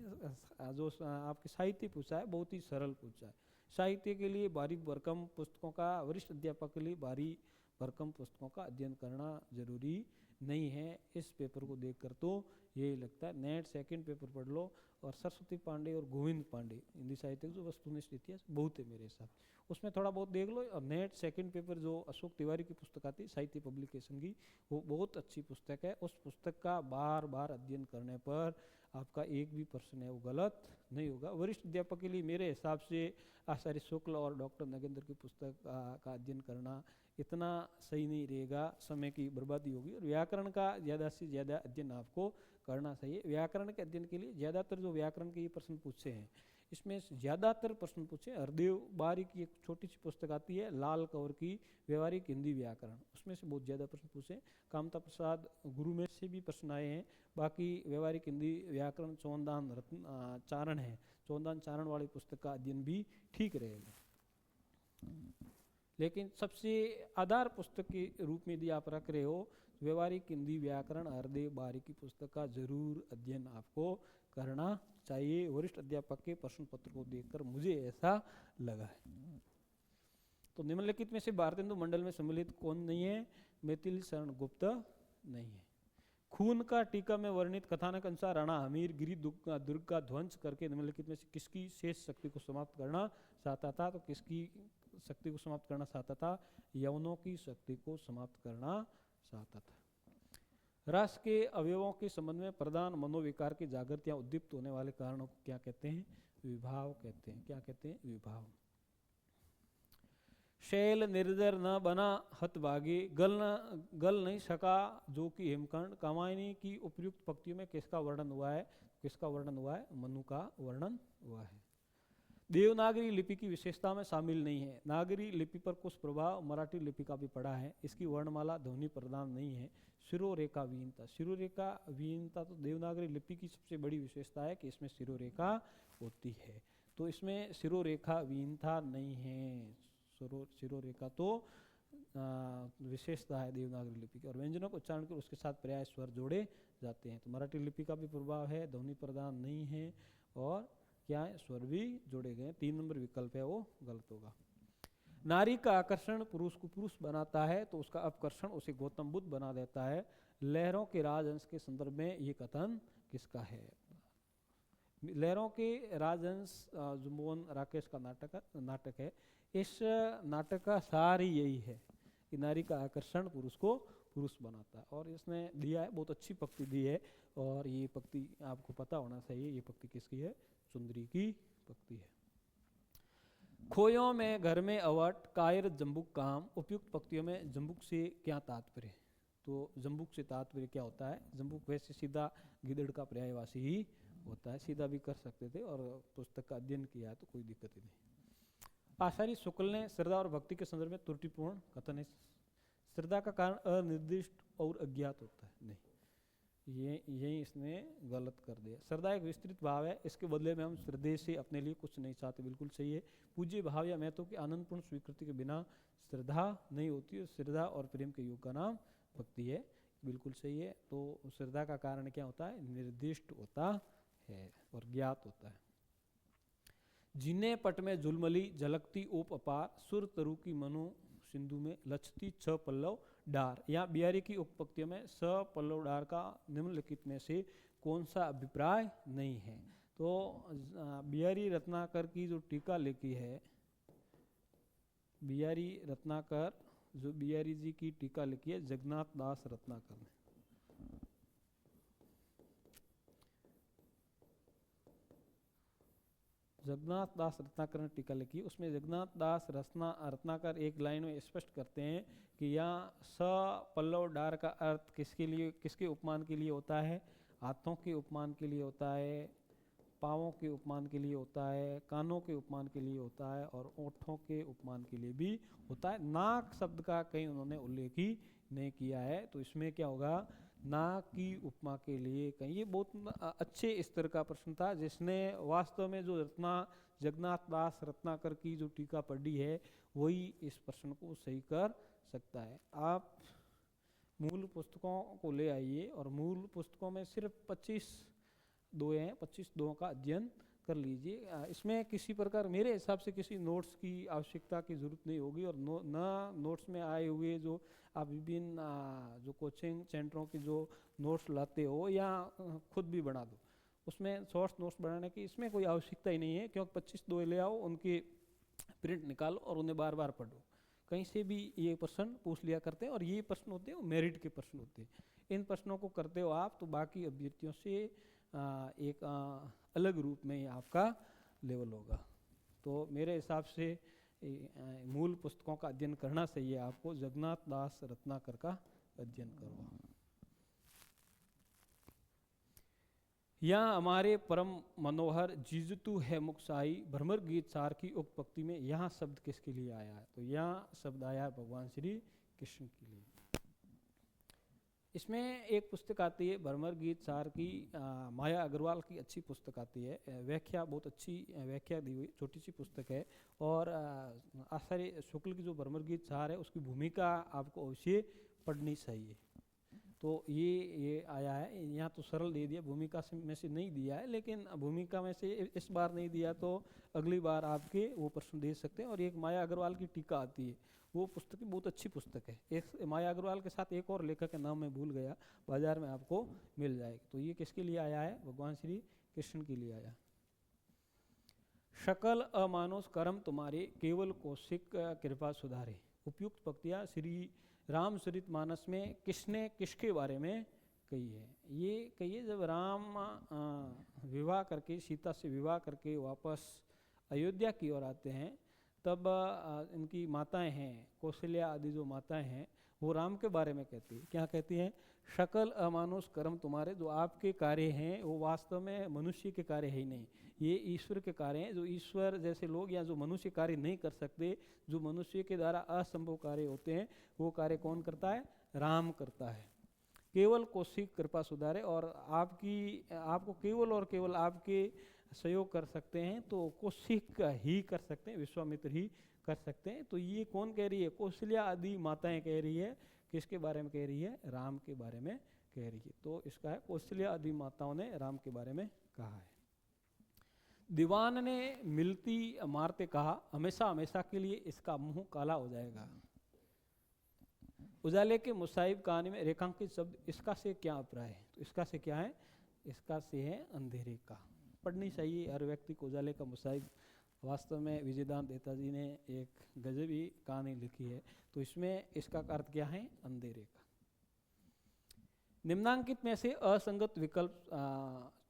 जो आपके साहित्य पूछा है बहुत ही सरल पूछा है। साहित्य के लिए भारी भरकम पुस्तकों का, वरिष्ठ अध्यापक के लिए भारी भरकम पुस्तकों का अध्ययन करना जरूरी नहीं है। इस पेपर को देखकर तो यही लगता है। नेट सेकंड पेपर पढ़ लो और सरस्वती पांडे और गोविंद पांडे हिंदी साहित्य जो वस्तुनिष्ठ इतिहास बहुत है मेरे हिसाब, उसमें थोड़ा बहुत देख लो। और नेट सेकंड पेपर जो अशोक तिवारी की पुस्तक आती है साहित्य पब्लिकेशन की, वो बहुत अच्छी पुस्तक है। उस पुस्तक का बार बार अध्ययन करने पर आपका एक भी प्रश्न है वो गलत नहीं होगा। वरिष्ठ अध्यापक के लिए मेरे हिसाब से आचार्य शुक्ल और डॉक्टर नगेंद्र की पुस्तक का अध्ययन करना इतना सही नहीं रहेगा, समय की बर्बादी होगी। और व्याकरण का ज़्यादा से ज़्यादा अध्ययन आपको करना चाहिए। व्याकरण के अध्ययन के लिए ज़्यादातर जो व्याकरण के ये प्रश्न पूछे हैं, इसमें ज़्यादातर प्रश्न पूछे हरदेव बारी की एक छोटी सी पुस्तक आती है लाल कवर की, व्यवहारिक हिंदी व्याकरण, उसमें से बहुत ज़्यादा प्रश्न पूछे। कामता प्रसाद गुरु में से भी प्रश्न आए हैं। बाकी व्यवहारिक हिंदी व्याकरण चौंदान रत्न चारण है, चौंदान चारण वाली पुस्तक का अध्ययन भी ठीक रहेगा। लेकिन सबसे आधार पुस्तक के रूप में यदि आप रख रहे हो व्यवहारिक हिंदी व्याकरण हरदेव बारी की पुस्तक का जरूर अध्ययन आपको करना चाहिए। वरिष्ठ अध्यापक के प्रश्न पत्र को देखकर मुझे ऐसा लगा है। तो निम्नलिखित में से भारतेंदु मंडल में सम्मिलित कौन नहीं है? मैथिली शरण गुप्त नहीं है। खून का टीका में वर्णित कथानक अनुसार राणा हमीर गिरी दुर्ग का ध्वंस करके निम्नलिखित में से किसकी शेष शक्ति को समाप्त करना चाहता था? तो किसकी शक्ति को समाप्त करना चाहता था? यवनों की शक्ति को समाप्त करना चाहता था। रस के अवयवों के संबंध में प्रधान मनोविकार की जागृत या उद्दीप्त होने वाले कारणों को क्या कहते हैं? विभाव कहते हैं। क्या कहते हैं? विभाव। शैल निर्जर न बना हतभागी, गल नहीं सका जो कि हिमखंड। कामायनी की उपयुक्त पंक्तियों में किसका वर्णन हुआ है? किसका वर्णन हुआ है? मनु का वर्णन हुआ है। देवनागरी लिपि की विशेषता में शामिल नहीं है। नागरी लिपि पर कुछ प्रभाव मराठी लिपि का भी पड़ा है। इसकी वर्णमाला ध्वनि प्रदान नहीं है। शिरोरेखा विहीनता, शिरोरेखा विहीनता तो देवनागरी लिपि की सबसे बड़ी विशेषता है कि इसमें शिरोरेखा होती है, तो इसमें शिरोरेखा विहीनता नहीं है। शिरोरेखा तो विशेषता है देवनागरी लिपि की। और व्यंजनों को उच्चारण कर उसके साथ पर्याय स्वर जोड़े जाते हैं। तो मराठी लिपि का भी प्रभाव है, ध्वनि प्रदान नहीं है और क्या है? स्वर भी जोड़े गए। 3 नंबर विकल्प है वो गलत होगा। नारी का आकर्षण पुरुष को पुरुष बनाता है तो उसका अपकर्षण उसे गौतम बुद्ध बना देता है। लहरों के राजहंस के संदर्भ में ये कथन किसका है? लहरों के राजहंस जो मोहन राकेश का नाटक है। इस नाटक का सार ही यही है कि नारी का आकर्षण पुरुष को पुरुष बनाता है। और इसने दिया है, बहुत अच्छी पंक्ति दी है और ये पंक्ति आपको पता होना चाहिए। ये पंक्ति किसकी है? सुंदरी की पंक्ति है। खोयों में घर में अवट कायर जम्बुक काम। उपयुक्त पंक्तियों में जम्बुक से क्या तात्पर्य? तो जम्बुक से तात्पर्य क्या होता है? जम्बुक वैसे सीधा गिदड़ का पर्यायवाची ही होता है, सीधा भी कर सकते थे और पुस्तक का अध्ययन किया है तो कोई दिक्कत ही नहीं। आचार्य शुक्ल ने श्रद्धा और भक्ति के संदर्भ में त्रुटिपूर्ण कथन है। श्रद्धा का कारण अनिर्दिष्ट और अज्ञात होता है, नहीं, यही इसने गलत कर दिया। श्रद्धा एक विस्तृत भाव है, इसके बदले में हम श्रद्धे से अपने लिए कुछ नहीं चाहते, बिल्कुल सही है। पूज्य भाव या महत्व की आनंदपूर्ण स्वीकृति के बिना श्रद्धा नहीं होती। श्रद्धा और प्रेम के योग का नाम भक्ति है, बिल्कुल सही है। तो श्रद्धा का कारण क्या होता है? निर्दिष्ट होता है और ज्ञात होता है। जिन्हें पट में झुलमली झलकती ओप अपार, सुर तरु की मनु सिंधु में लचती 6 पल्लव डार। यहाँ बिहारी की उक्त पंक्तियों में 6 पल्लव डार का निम्नलिखित में से कौन सा अभिप्राय नहीं है? तो बिहारी रत्नाकर की जो टीका लिखी है, बिहारी रत्नाकर जो बिहारी जी की टीका लिखी है जगन्नाथ दास रत्नाकर ने, जगन्नाथ दास रत्नाकर ने टीका लिखी। उसमें जगन्नाथ दास रत्नाकर एक लाइन में स्पष्ट करते हैं कि यहाँ स पल्लव डार का अर्थ किसके लिए, किसके उपमान के लिए होता है? हाथों के उपमान के लिए होता है, पाँवों के उपमान के लिए होता है, कानों के उपमान के लिए होता है और ओठों के उपमान के लिए भी होता है। नाक शब्द का कहीं उन्होंने उल्लेख ही नहीं किया है, तो इसमें क्या होगा? नाक की उपमा के लिए कहीं। ये बहुत अच्छे स्तर का प्रश्न था जिसने वास्तव में जो जगन्नाथ दास रत्नाकर की जो टीका पढ़ी है वही इस प्रश्न को सही कर सकता है। आप मूल पुस्तकों को ले आइए और मूल पुस्तकों में सिर्फ 25 दोहे हैं, 25 दोहों का अध्ययन कर लीजिए। इसमें किसी प्रकार मेरे हिसाब से किसी नोट्स की आवश्यकता की ज़रूरत नहीं होगी, और नोट्स में आए हुए जो आप विभिन्न जो कोचिंग सेंटरों की जो नोट्स लाते हो या खुद भी बना दो, उसमें सोर्स नोट्स बनाने की इसमें कोई आवश्यकता ही नहीं है, क्योंकि 25 दो ले आओ, उनके प्रिंट निकालो और उन्हें बार बार पढ़ो। कहीं से भी ये प्रश्न पूछ लिया करते हैं, और ये प्रश्न होते हैं वो मेरिट के प्रश्न होते हैं। इन प्रश्नों को करते हो आप तो बाकी अभ्यर्थियों से एक अलग रूप में आपका लेवल होगा। तो मेरे हिसाब से मूल पुस्तकों का अध्ययन करना चाहिए आपको। जगन्नाथ दास रत्नाकर का अध्ययन करो। यहाँ हमारे परम मनोहर जिजतु है मुक्साई भ्रमर गीत सार की उक्त पंक्ति में यहाँ शब्द किसके लिए आया है? तो यहाँ शब्द आया है भगवान श्री कृष्ण के लिए। इसमें एक पुस्तक आती है भ्रमर गीत सार की, माया अग्रवाल की अच्छी पुस्तक आती है, व्याख्या बहुत अच्छी व्याख्या दी हुई, छोटी सी पुस्तक है। और आचार्य शुक्ल की जो भ्रमर गीत सार है उसकी भूमिका आपको अवश्य पढ़नी चाहिए। तो ये आया है, यहाँ तो सरल दे दिया, भूमिका में से नहीं दिया है, लेकिन भूमिका में से इस बार नहीं दिया तो अगली बार आपके वो प्रश्न दे सकते हैं। और एक माया अग्रवाल की टीका आती है, वो पुस्तक बहुत अच्छी पुस्तक है। एक माया अग्रवाल के साथ एक और लेखक का नाम मैं भूल गया, बाजार में आपको मिल जाएगी। तो ये किसके लिए आया है? भगवान श्री कृष्ण के लिए आया। सकल अमानुष कर्म तुम्हारे केवल कौशिक कृपा सुधारे। उपयुक्त पंक्तियां श्री रामचरित मानस में किसने किसके बारे में कही है? ये कही है जब राम विवाह करके, सीता से विवाह करके वापस अयोध्या की ओर आते हैं, तब इनकी माताएं हैं, कौशल्या आदि जो माताएं हैं, वो राम के बारे में कहती है। क्या कहती हैं? सकल अमानुष कर्म तुम्हारे, जो आपके कार्य हैं वो वास्तव में मनुष्य के कार्य है ही नहीं, ये ईश्वर के कार्य हैं। जो ईश्वर जैसे लोग या जो मनुष्य कार्य नहीं कर सकते, जो मनुष्य के द्वारा असंभव कार्य होते हैं, वो कार्य कौन करता है? राम करता है। केवल कौशिक कृपा सुधारे, और आपको केवल और केवल आपके सहयोग कर सकते हैं तो कौशिक ही कर सकते हैं, विश्वामित्र ही कर सकते हैं। तो ये कौन कह रही है? कौशल्या आदि माताएं कह रही है। किसके बारे में कह रही है? राम के बारे में कह रही है। तो इसका है कौशल्या आदि माताओं ने राम के बारे में कहा है। दीवान ने मिलती मारते कहा, हमेशा हमेशा के लिए इसका मुंह काला हो जाएगा। उजाले के मुसाहिब कहानी में रेखांकित शब्द इसका से क्या अभिप्राय है? तो इसका से क्या है? इसका से है अंधेरे का। पढ़नी चाहिए हर व्यक्ति को उजाले का मुसाहिब। वास्तव में विजयदान देता जी ने एक गजबी कहानी लिखी है। तो इसमें इसका अर्थ क्या है? अंधेरे का। निम्नांकित में से असंगत विकल्प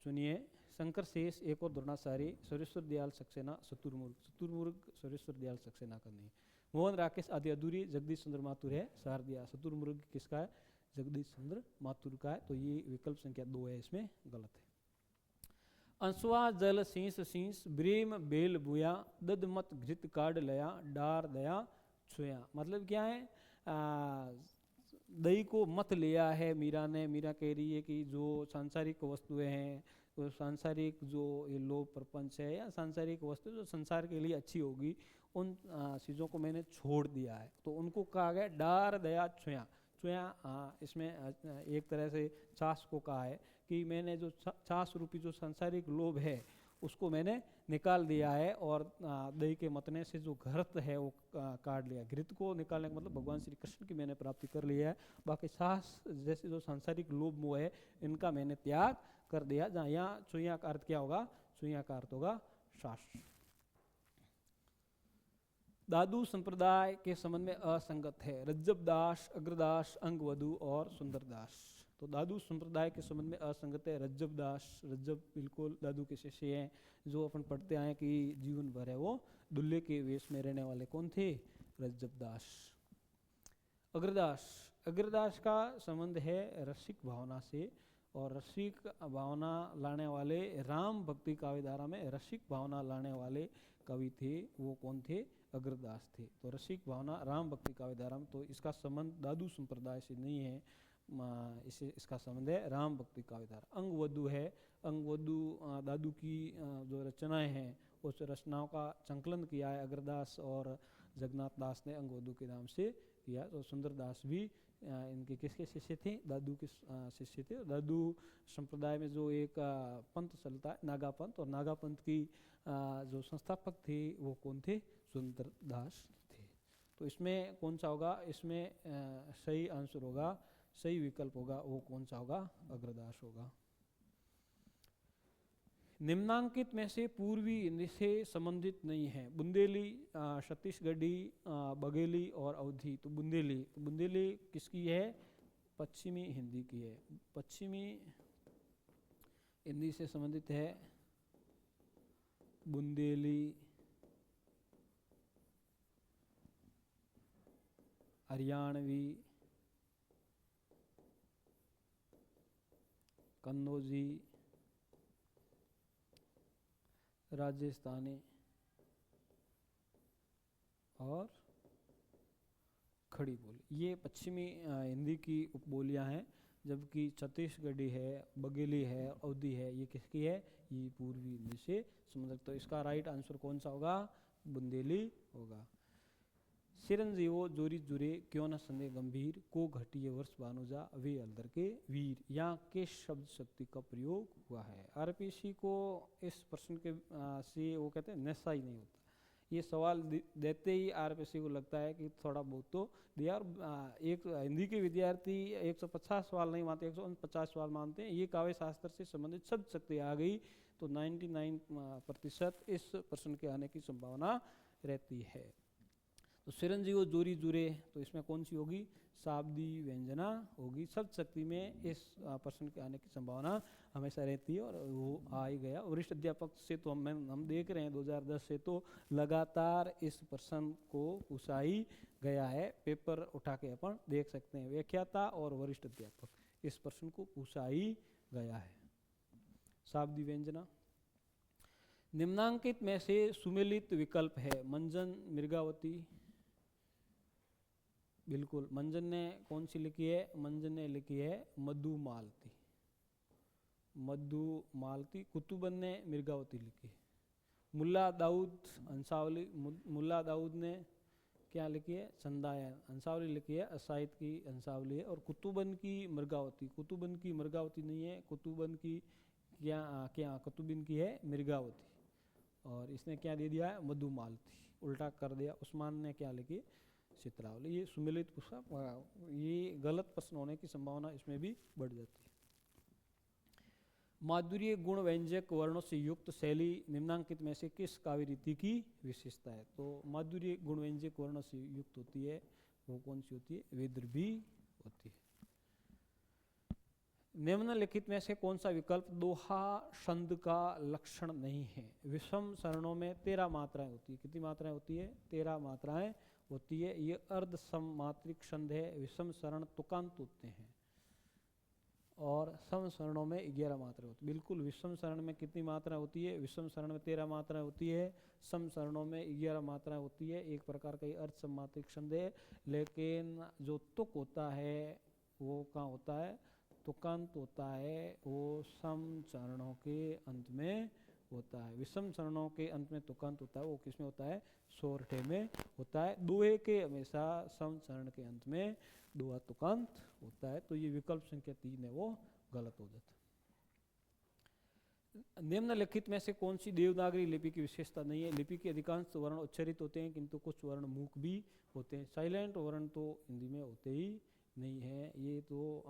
चुनिए। शंकर शेष, एक और द्रोणाचार्य, सुरेश्वर दयाल सक्सेना, शत्रुमुर्ग सुरेश्वर दयाल सक्सेना का नहीं। मोहन राकेश आदि अधूरी, जगदीश चंद्र माथुर है। शारदिया। शत्रुमुर्ग किसका है? जगदीश चंद्र माथुर का है। तो ये विकल्प संख्या 2 है, इसमें गलत है। अंशुआ जल शीस शीस, ब्रेम बेल बुया, दद मत घृत काढ़ लया, डार दया छुया। मतलब क्या है? दही को मत लिया है मीरा ने। मीरा कह रही है कि जो सांसारिक वस्तुएं हैं, तो सांसारिक जो ये लोभ प्रपंच है या सांसारिक वस्तु जो संसार के लिए अच्छी होगी, उन चीज़ों को मैंने छोड़ दिया है। तो उनको कहा गया डार दया छुया। छुया इसमें एक तरह से चास को कहा है कि मैंने जो चास रूपी जो सांसारिक लोभ है उसको मैंने निकाल दिया है, और दही के मतने से जो घृत है वो काट लिया। घृत को निकालने का मतलब भगवान श्री कृष्ण की मैंने प्राप्ति कर लिया है। बाकी सास जैसे जो सांसारिक लोभ मोह है, इनका मैंने त्याग कर दिया। जहाँ यहाँ चुईया का अर्थ क्या होगा? चुईया का अर्थ होगा शास्त्र। दादू संप्रदाय के संबंध में असंगत है। रज्जबदास, अग्रदास, अंगवधु और सुंदरदास। तो दादू संप्रदाय के संबंध में असंगत है। रज्जबदास, रज्जब बिल्कुल दादू के शिष्य हैं, जो अपन पढ़ते आए कि जीवन भर है वो दुल्हे के वेश में रहने वाले कौन थे? रज्जबदास। अग्रदास, अग्रदास का संबंध है रसिक भावना से, और रसिक भावना लाने वाले राम भक्ति काव्य धारा में रसिक भावना लाने वाले कवि थे, वो कौन थे? अग्रदास थे। तो रसिक भावना राम भक्ति काव्य धारा में, तो इसका संबंध दादू संप्रदाय से नहीं है, इसका संबंध है राम भक्ति काव्य धारा। अंगवधु है। अंगवधु दादू की जो रचनाएं हैं उस रचनाओं का संकलन किया है अग्रदास और जगन्नाथ दास ने अंगवधु के नाम से किया। तो सुंदरदास भी इनके किसके शिष्य थे? दादू के शिष्य थे। दादू संप्रदाय में जो एक पंथ चलता है नागा पंथ, और नागा पंथ की जो संस्थापक थे वो कौन थे? सुंदरदास थे। तो इसमें कौन सा होगा? इसमें सही आंसर होगा, सही विकल्प होगा वो कौन सा होगा? अग्रदास होगा। निम्नांकित में से पूर्वी हिंदी से संबंधित नहीं है। बुंदेली, छत्तीसगढ़ी, बघेली और अवधी। तो बुंदेली किसकी है? पश्चिमी हिंदी की है। पश्चिमी हिंदी से संबंधित है बुंदेली, हरियाणवी, कन्नौजी, राजस्थानी और खड़ी बोली। ये पश्चिमी हिंदी की उपबोलियां हैं, जबकि छत्तीसगढ़ी है, बघेली है, अवधी है, ये किसकी है? ये पूर्वी हिंदी से संबंधित। तो इसका राइट आंसर कौन सा होगा? बुंदेली होगा। चिरंजीवो जोरी जुरे क्यों न संदेह गंभीर, को घटिए वर्ष भानुजा वे हल्दर के वीर, यहाँ किस शब्द शक्ति का प्रयोग हुआ है? आरपीसी को इस प्रश्न के से वो कहते हैं नशा ही नहीं होता। ये सवाल देते ही आरपीसी को लगता है कि थोड़ा बहुत तो दिया। और एक हिंदी के विद्यार्थी 150 सवाल नहीं मानते, 150 सवाल मानते हैं। ये काव्य शास्त्र से संबंधित शब्द शक्ति आ गई तो 99% इस प्रश्न के आने की संभावना रहती है। तो चिरंजीव जोरी जुरे, तो इसमें कौन सी होगी? शाब्दी व्यंजना होगी। शब्द शक्ति में इस प्रश्न के आने की संभावना हमेशा रहती है और वो आ ही गया। वरिष्ठ अध्यापक से तो हम देख रहे हैं 2010 से तो लगातार इस प्रश्न को पूछा ही गया है। पेपर उठा के अपन देख सकते हैं, व्याख्याता और वरिष्ठ अध्यापक, इस प्रश्न को पूछा ही गया है। शाब्दी व्यंजना। निम्नांकित में से सुमेलित विकल्प है मंजन, मृगावती। बिल्कुल, मंजन ने कौन सी लिखी है? मंजन ने लिखी है मधुमालती। मधुमालती। कुतुबन ने मृगावती लिखी है। मुल्ला दाऊद हंसावली, मुल्ला दाऊद ने क्या लिखी है? संदायन। हंसावली लिखी है असाहित की हंसावली है। और कुतुबन की मृगावती, कुतुबन की मृगावती नहीं है, कुतुबन की क्या कुतुबिन की है मृगावती। और इसने क्या दे दिया है? मधुमालती, उल्टा कर दिया। उस्मान ने क्या लिखी? चित्रावली। ये सुमेलित पूछा, ये गलत प्रश्न होने की संभावना इसमें भी बढ़ जाती है। माधुर्य गुण व्यंजक वर्णों से युक्त शैली निम्नांकित में से किस काव्य रीति की विशेषता है? तो माधुर्य गुण व्यंजक वर्णों से युक्त होती है, वो कौन सी होती है? विदर्भी होती है। निम्नलिखित में से कौन सा विकल्प दोहा छंद का लक्षण नहीं है? विषम चरणों में 13 मात्राएं होती है। कितनी मात्राएं होती है? 13 मात्राएं होती है। ये अर्ध सममात्रिक छंद है। विषम चरण तुकांत होते हैं और सम चरणों में 11 मात्राएं होती है। बिल्कुल, विषम चरण में कितनी मात्रा होती है? विषम चरण में 13 मात्राएं होती है, सम चरणों में 11 मात्राएं होती है। एक प्रकार का अर्ध सममात्रिक छंद है। लेकिन जो तुक होता है वो कहाँ होता है? तुकांत होता है, वो सम चरणों के अंत में होता है। विषम चरणों के अंत में तुकांत होता है, वो किसमें होता है? सोरठे में होता है। दोहे के हमेशा सम चरण के अंत में दोहा तुकांत होता है। तो ये विकल्प संख्या 3 है, वो गलत हो जाता है। निम्नलिखित में से कौन सी देवनागरी लिपि की विशेषता नहीं है? लिपि के अधिकांश वर्ण उच्चारित होते हैं किंतु कुछ वर्ण मूक भी होते हैं। साइलेंट वर्ण तो हिंदी में होते ही नहीं है। ये तो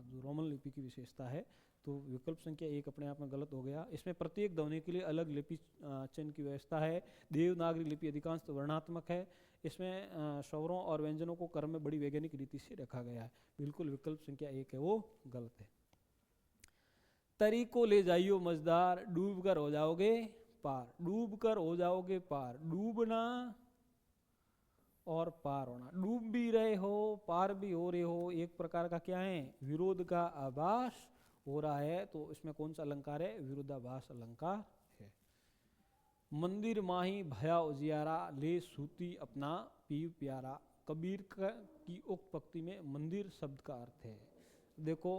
जो रोमन लिपि की विशेषता है। तो विकल्प संख्या 1 अपने आप में गलत हो गया। इसमें प्रत्येक ध्वनि के लिए अलग लिपि चयन की व्यवस्था है। देवनागरी लिपि अधिकांश वर्णात्मक है। इसमें स्वरों और व्यंजनों को क्रम में बड़ी वैज्ञानिक रीति से रखा गया है। बिल्कुल, विकल्प संख्या 1 है, वो गलत है। तरी को ले जाइयो मजदार, डूब कर हो जाओगे पार। डूब कर हो जाओगे पार, डूबना और पार होना। डूब भी रहे हो, पार भी हो रहे हो, एक प्रकार का क्या है? विरोध का आभास हो रहा है। तो इसमें कौन सा अलंकार है? विरोधाभास अलंकार है। मंदिर माही भया उजियारा, ले सूती अपना पीव प्यारा। कबीर की उक्त पंक्ति में मंदिर शब्द का अर्थ है, देखो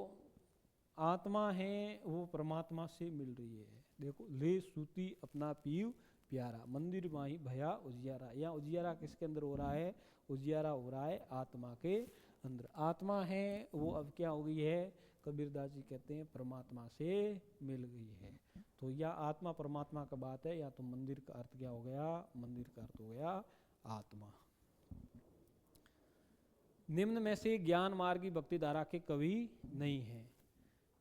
आत्मा है वो परमात्मा से मिल रही है। देखो, ले सूती अपना पीव प्यारा। मंदिर माही भया उजियारा, यहाँ उजियारा किसके अंदर हो रहा है? उजियारा हो रहा है आत्मा के अंदर। आत्मा है वो अब क्या हो गई है? कबीरदास जी कहते हैं परमात्मा से मिल गई है। तो या आत्मा परमात्मा का बात है, या तो मंदिर का अर्थ क्या हो गया? मंदिर का अर्थ हो गया आत्मा। निम्न में से ज्ञान मार्गी भक्ति धारा के कवि नहीं है,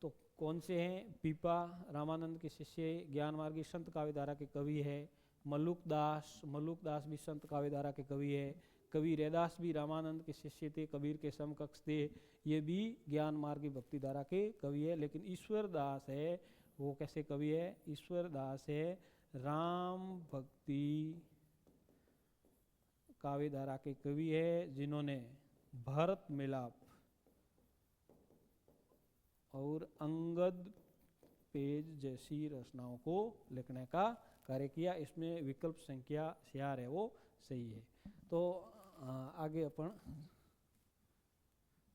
तो कौन से हैं? पीपा रामानंद के शिष्य ज्ञान मार्गी संत काव्यधारा के कवि है। मल्लुकदास भी संत काव्यधारा के कवि है। कवि रैदास भी रामानंद के शिष्य थे, कबीर के समकक्ष थे, ये भी ज्ञान मार्गी भक्ति धारा के कवि है। लेकिन ईश्वर दास है, वो कैसे कवि है? ईश्वर दास है राम भक्ति काव्यधारा के कवि है, जिन्होंने भरत मिलाप और अंगद पेज जैसी रचनाओं को लिखने का कार्य किया। इसमें विकल्प संख्या 4 है वो सही है। तो आगे अपन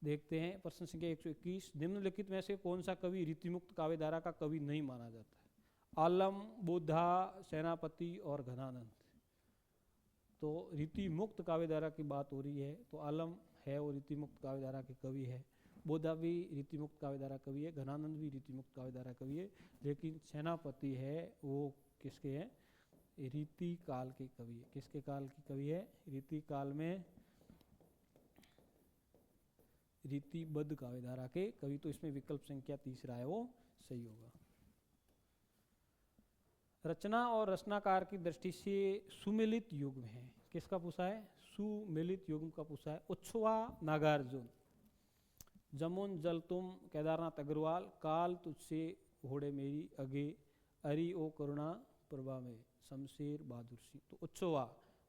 देखते हैं प्रश्न संख्या 121। निम्नलिखित में से कौन सा कवि रीतिमुक्त काव्यधारा का कवि नहीं माना जाता है? आलम, बुद्धा, सेनापति और घनानंद। तो रीति मुक्त काव्यधारा की बात हो रही है, तो आलम है वो रीति मुक्त काव्यधारा के कवि है, बुद्धा भी रीति मुक्त काव्यधारा कवि है, घनानंद भी रीति मुक्त काव्यधारा कवि है। लेकिन सेनापति है वो किसके हैं? रीति काल के कवि है। किसके काल की कवि है? रीति काल में रीतिबद्ध काव्यधारा के कवि। तो इसमें विकल्प संख्या 3 है वो सही होगा। रचना और रचनाकार की दृष्टि से सुमिलित युग्म है, किसका पूछा है? सुमिलित युग्म का पूछा है। उच्छ्वा नागार्जुन, जमुन जल तुम केदारनाथ अग्रवाल, काल तुझसे होड़े मेरी अगे, अरि ओ करुणा प्रभा में शमशेर बहादुर सिंह। तो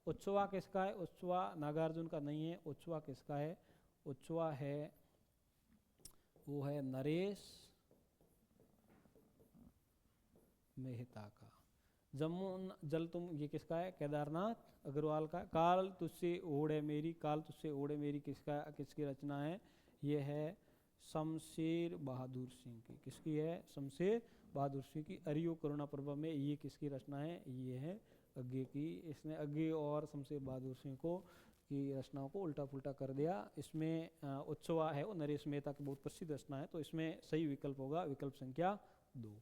उच्छ्वा किसका है? उच्छ्वा नागार्जुन का नहीं है। उच्छ्वा किसका है? उच्छ्वा है वो है नरेश मेहता का। जमुन जल तुम ये किसका है? केदारनाथ अग्रवाल का। काल तुझसे ओढ़े मेरी, काल तुझसे ओढ़े मेरी किसकी रचना है? ये है शमशेर बहादुर सिंह की। किसकी है? शमशेर बहादुर सिंह की। अरियो करुणा प्रभा में ये किसकी रचना है? ये है अग्गे की। इसने अग्गे और शमशेर बहादुर सिंह को की रचनाओं को उल्टा पुल्टा कर दिया। इसमें उच्छ्वा है वो नरेश मेहता की बहुत प्रसिद्ध रचना है, तो इसमें सही विकल्प होगा विकल्प संख्या 2।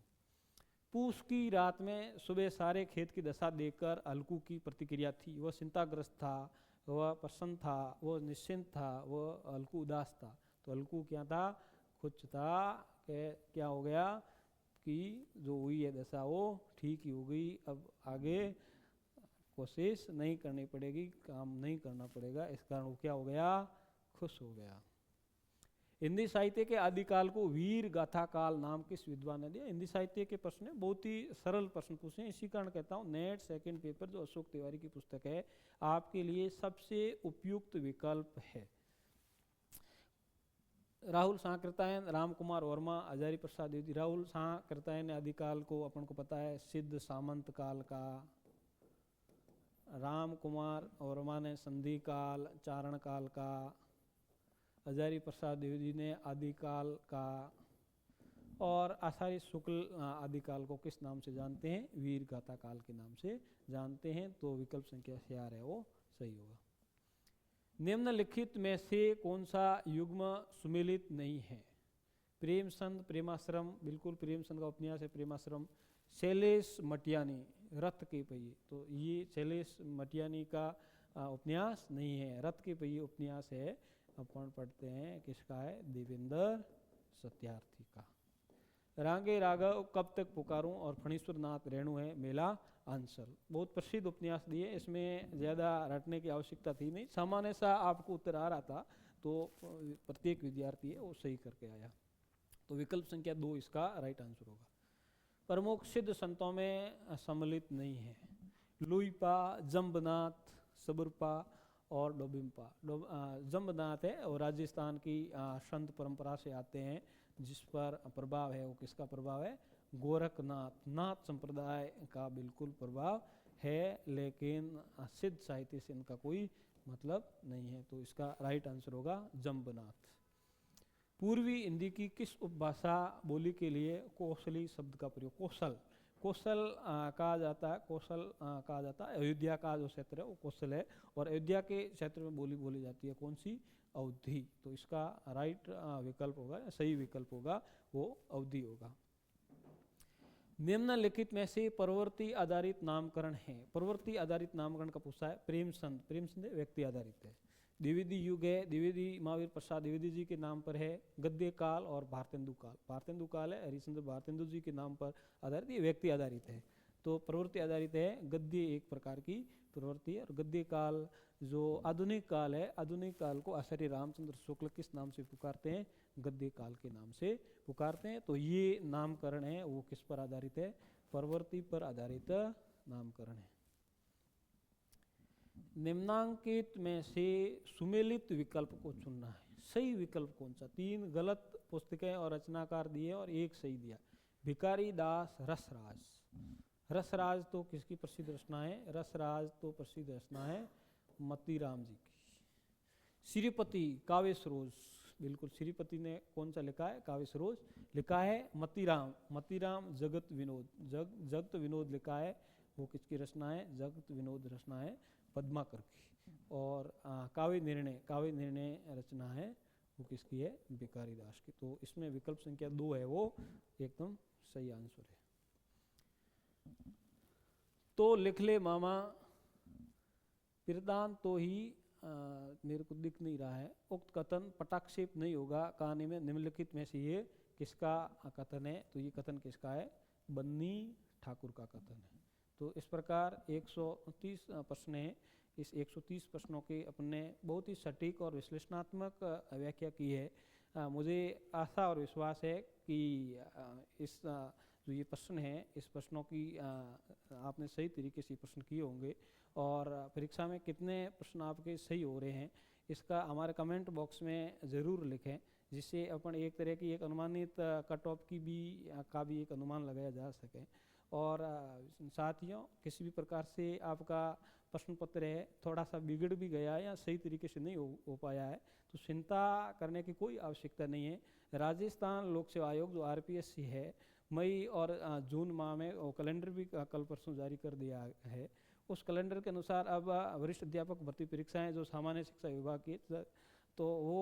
पूस की रात में सुबह सारे खेत की दशा देखकर हल्कू की प्रतिक्रिया थी। वह चिंताग्रस्त था, वह प्रसन्न था, वह निश्चिंत था, वह हल्कू उदास था। तो हल्कू क्या था? खुश था कि क्या हो गया कि जो हुई है दशा वो ठीक ही हो गई, अब आगे कोशिश नहीं करनी पड़ेगी, काम नहीं करना पड़ेगा। इस कारण वो क्या हो गया? खुश हो गया। हिंदी साहित्य के आदिकाल को वीर गाथा काल नाम किस विद्वान ने दिया? हिंदी साहित्य के प्रश्न है, बहुत ही सरल प्रश्न पूछे, इसी कारण कहता हूँ नेट सेकंड पेपर जो अशोक तिवारी की पुस्तक है आपके लिए सबसे उपयुक्त विकल्प है। राहुल सांकृतायन, राम कुमार वर्मा, हजारी प्रसाद द्विवेदी। राहुल सांकृतायन ने आदिकाल को अपन को पता है सिद्ध सामंत काल का, राम कुमार वर्मा ने संधि काल चारण काल का, हजारी प्रसाद द्विवेदी ने आदिकाल का, और आचार्य शुक्ल आदिकाल को किस नाम से जानते हैं? वीर गाथा काल के नाम से जानते हैं। तो विकल्प संख्या 4 है वो सही होगा। निम्नलिखित में से कौन सा युग्म सुमेलित नहीं है? प्रेमचंद प्रेमाश्रम, बिल्कुल प्रेमचंद का उपन्यास है प्रेमाश्रम। शैलेश मटियानी, रथ के पहिए, तो ये शैलेश मटियानी का उपन्यास नहीं है, रथ के पहिए उपन्यास है। अपन पढ़ते हैं किसका है? देवेंद्र सत्यार्थी का। रांगे राघव, कब तक पुकारूं और फणीश्वर नाथ रेणु है मेला आंसर। बहुत प्रसिद्ध उपन्यास दिए, इसमें ज़्यादा रटने की आवश्यकता थी नहीं, सामान्य सा आपको उत्तर आ रहा था, तो प्रत्येक विद्यार्थी है वो सही करके आया। तो विकल्प संख्या 2 इसका राइट आंसर होगा। प्रमुख सिद्ध संतों में सम्मिलित नहीं है। लुईपा, जम्बनाथ, सबुरपा और डोबिम्पा। जम्बनाथ है और राजस्थान की संत परंपरा से आते हैं, जिस पर प्रभाव है वो किसका प्रभाव है? गोरखनाथ नाथ संप्रदाय का बिल्कुल प्रभाव है, लेकिन सिद्ध साहित्य से इनका कोई मतलब नहीं है। तो इसका राइट आंसर होगा जम्बनाथ। पूर्वी हिंदी की किस उपभाषा बोली के लिए कौशली शब्द का प्रयोग? कौशल, कौशल कहा जाता है, कौशल कहा जाता है। अयोध्या का जो क्षेत्र है वो कौशल है, और अयोध्या के क्षेत्र में बोली बोली जाती है कौन सी? अवधि। तो इसका राइट विकल्प होगा, सही विकल्प होगा वो अवधि होगा। निम्नलिखित में से प्रवृत्ति आधारित नामकरण है। प्रवृत्ति आधारित नामकरण का पूछा है। प्रेमचंद, प्रेमचंद व्यक्ति आधारित है। द्विवेदी युग है, द्विवेदी महावीर प्रसाद द्विवेदी जी के नाम पर है। गद्य काल और भारतेंदु काल, भारतेंदु काल है हरिश्चंद्र भारतेंदु जी के नाम पर आधारित, ये व्यक्ति आधारित है। तो प्रवृत्ति आधारित है। गद्य एक प्रकार की प्रवृत्ति है, और गद्य काल जो आधुनिक काल है, आधुनिक काल को आचार्य रामचंद्र शुक्ल किस नाम से पुकारते हैं? गद्य काल के नाम से पुकारते हैं। तो ये नामकरण है वो किस पर आधारित है? प्रवृत्ति पर आधारित नामकरण है। निम्नांकित में से सुमेलित विकल्प को चुनना है। सही विकल्प कौन सा? 3 गलत पुस्तकें और रचनाकार दिए और 1 सही दिया। भिखारी दास रसराज, रसराज तो किसकी प्रसिद्ध रचना है? रसराज तो प्रसिद्ध रचना है मतीराम जी की। श्रीपति काव्य सरोज, बिल्कुल श्रीपति ने कौन सा लिखा है? काव्य सरोज लिखा है। मतीराम, मतीराम जगत विनोद, जगत विनोद लिखा है, वो किसकी रचना है? जगत विनोद रचना है पद्माकर की। और काव्य निर्णय, काव्य निर्णय रचना है वो किसकी है? भिखारी दास की। तो इसमें विकल्प संख्या 2 है वो एकदम सही आंसर है। तो लिख ले मामा प्रदान तो ही मेरे को दिख नहीं रहा है। उक्त कथन पटाक्षेप नहीं होगा कहानी में। निम्नलिखित में से ये किसका कथन है? तो ये कथन किसका है? बन्नी ठाकुर का कथन है। तो इस प्रकार 130 प्रश्न हैं। इस 130 प्रश्नों के अपने बहुत ही सटीक और विश्लेषणात्मक व्याख्या की है। मुझे आशा और विश्वास है कि इस जो ये प्रश्न हैं, इस प्रश्नों की आपने सही तरीके से प्रश्न किए होंगे, और परीक्षा में कितने प्रश्न आपके सही हो रहे हैं इसका हमारे कमेंट बॉक्स में ज़रूर लिखें, जिससे अपन एक तरह की एक अनुमानित कट ऑफ की भी का भी एक अनुमान लगाया जा सके। और साथियों, किसी भी प्रकार से आपका प्रश्न पत्र है थोड़ा सा बिगड़ भी गया है या सही तरीके से नहीं हो पाया है, तो चिंता करने की कोई आवश्यकता नहीं है। राजस्थान लोक सेवा आयोग जो RPSC है, मई और जून माह में वो कैलेंडर भी कल परसों जारी कर दिया है। उस कैलेंडर के अनुसार अब वरिष्ठ अध्यापक भर्ती परीक्षाएं जो सामान्य शिक्षा विभाग की, तो वो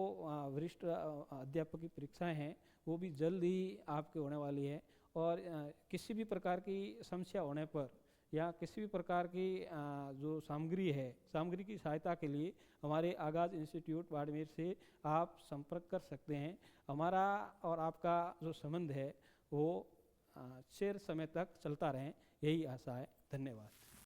वरिष्ठ अध्यापक की परीक्षाएं हैं वो भी जल्द ही आपके होने वाली है। और किसी भी प्रकार की समस्या होने पर या किसी भी प्रकार की जो सामग्री है, सामग्री की सहायता के लिए हमारे आगाज इंस्टीट्यूट बाड़मेर से आप संपर्क कर सकते हैं। हमारा और आपका जो संबंध है वो चिर समय तक चलता रहे, यही आशा है। धन्यवाद।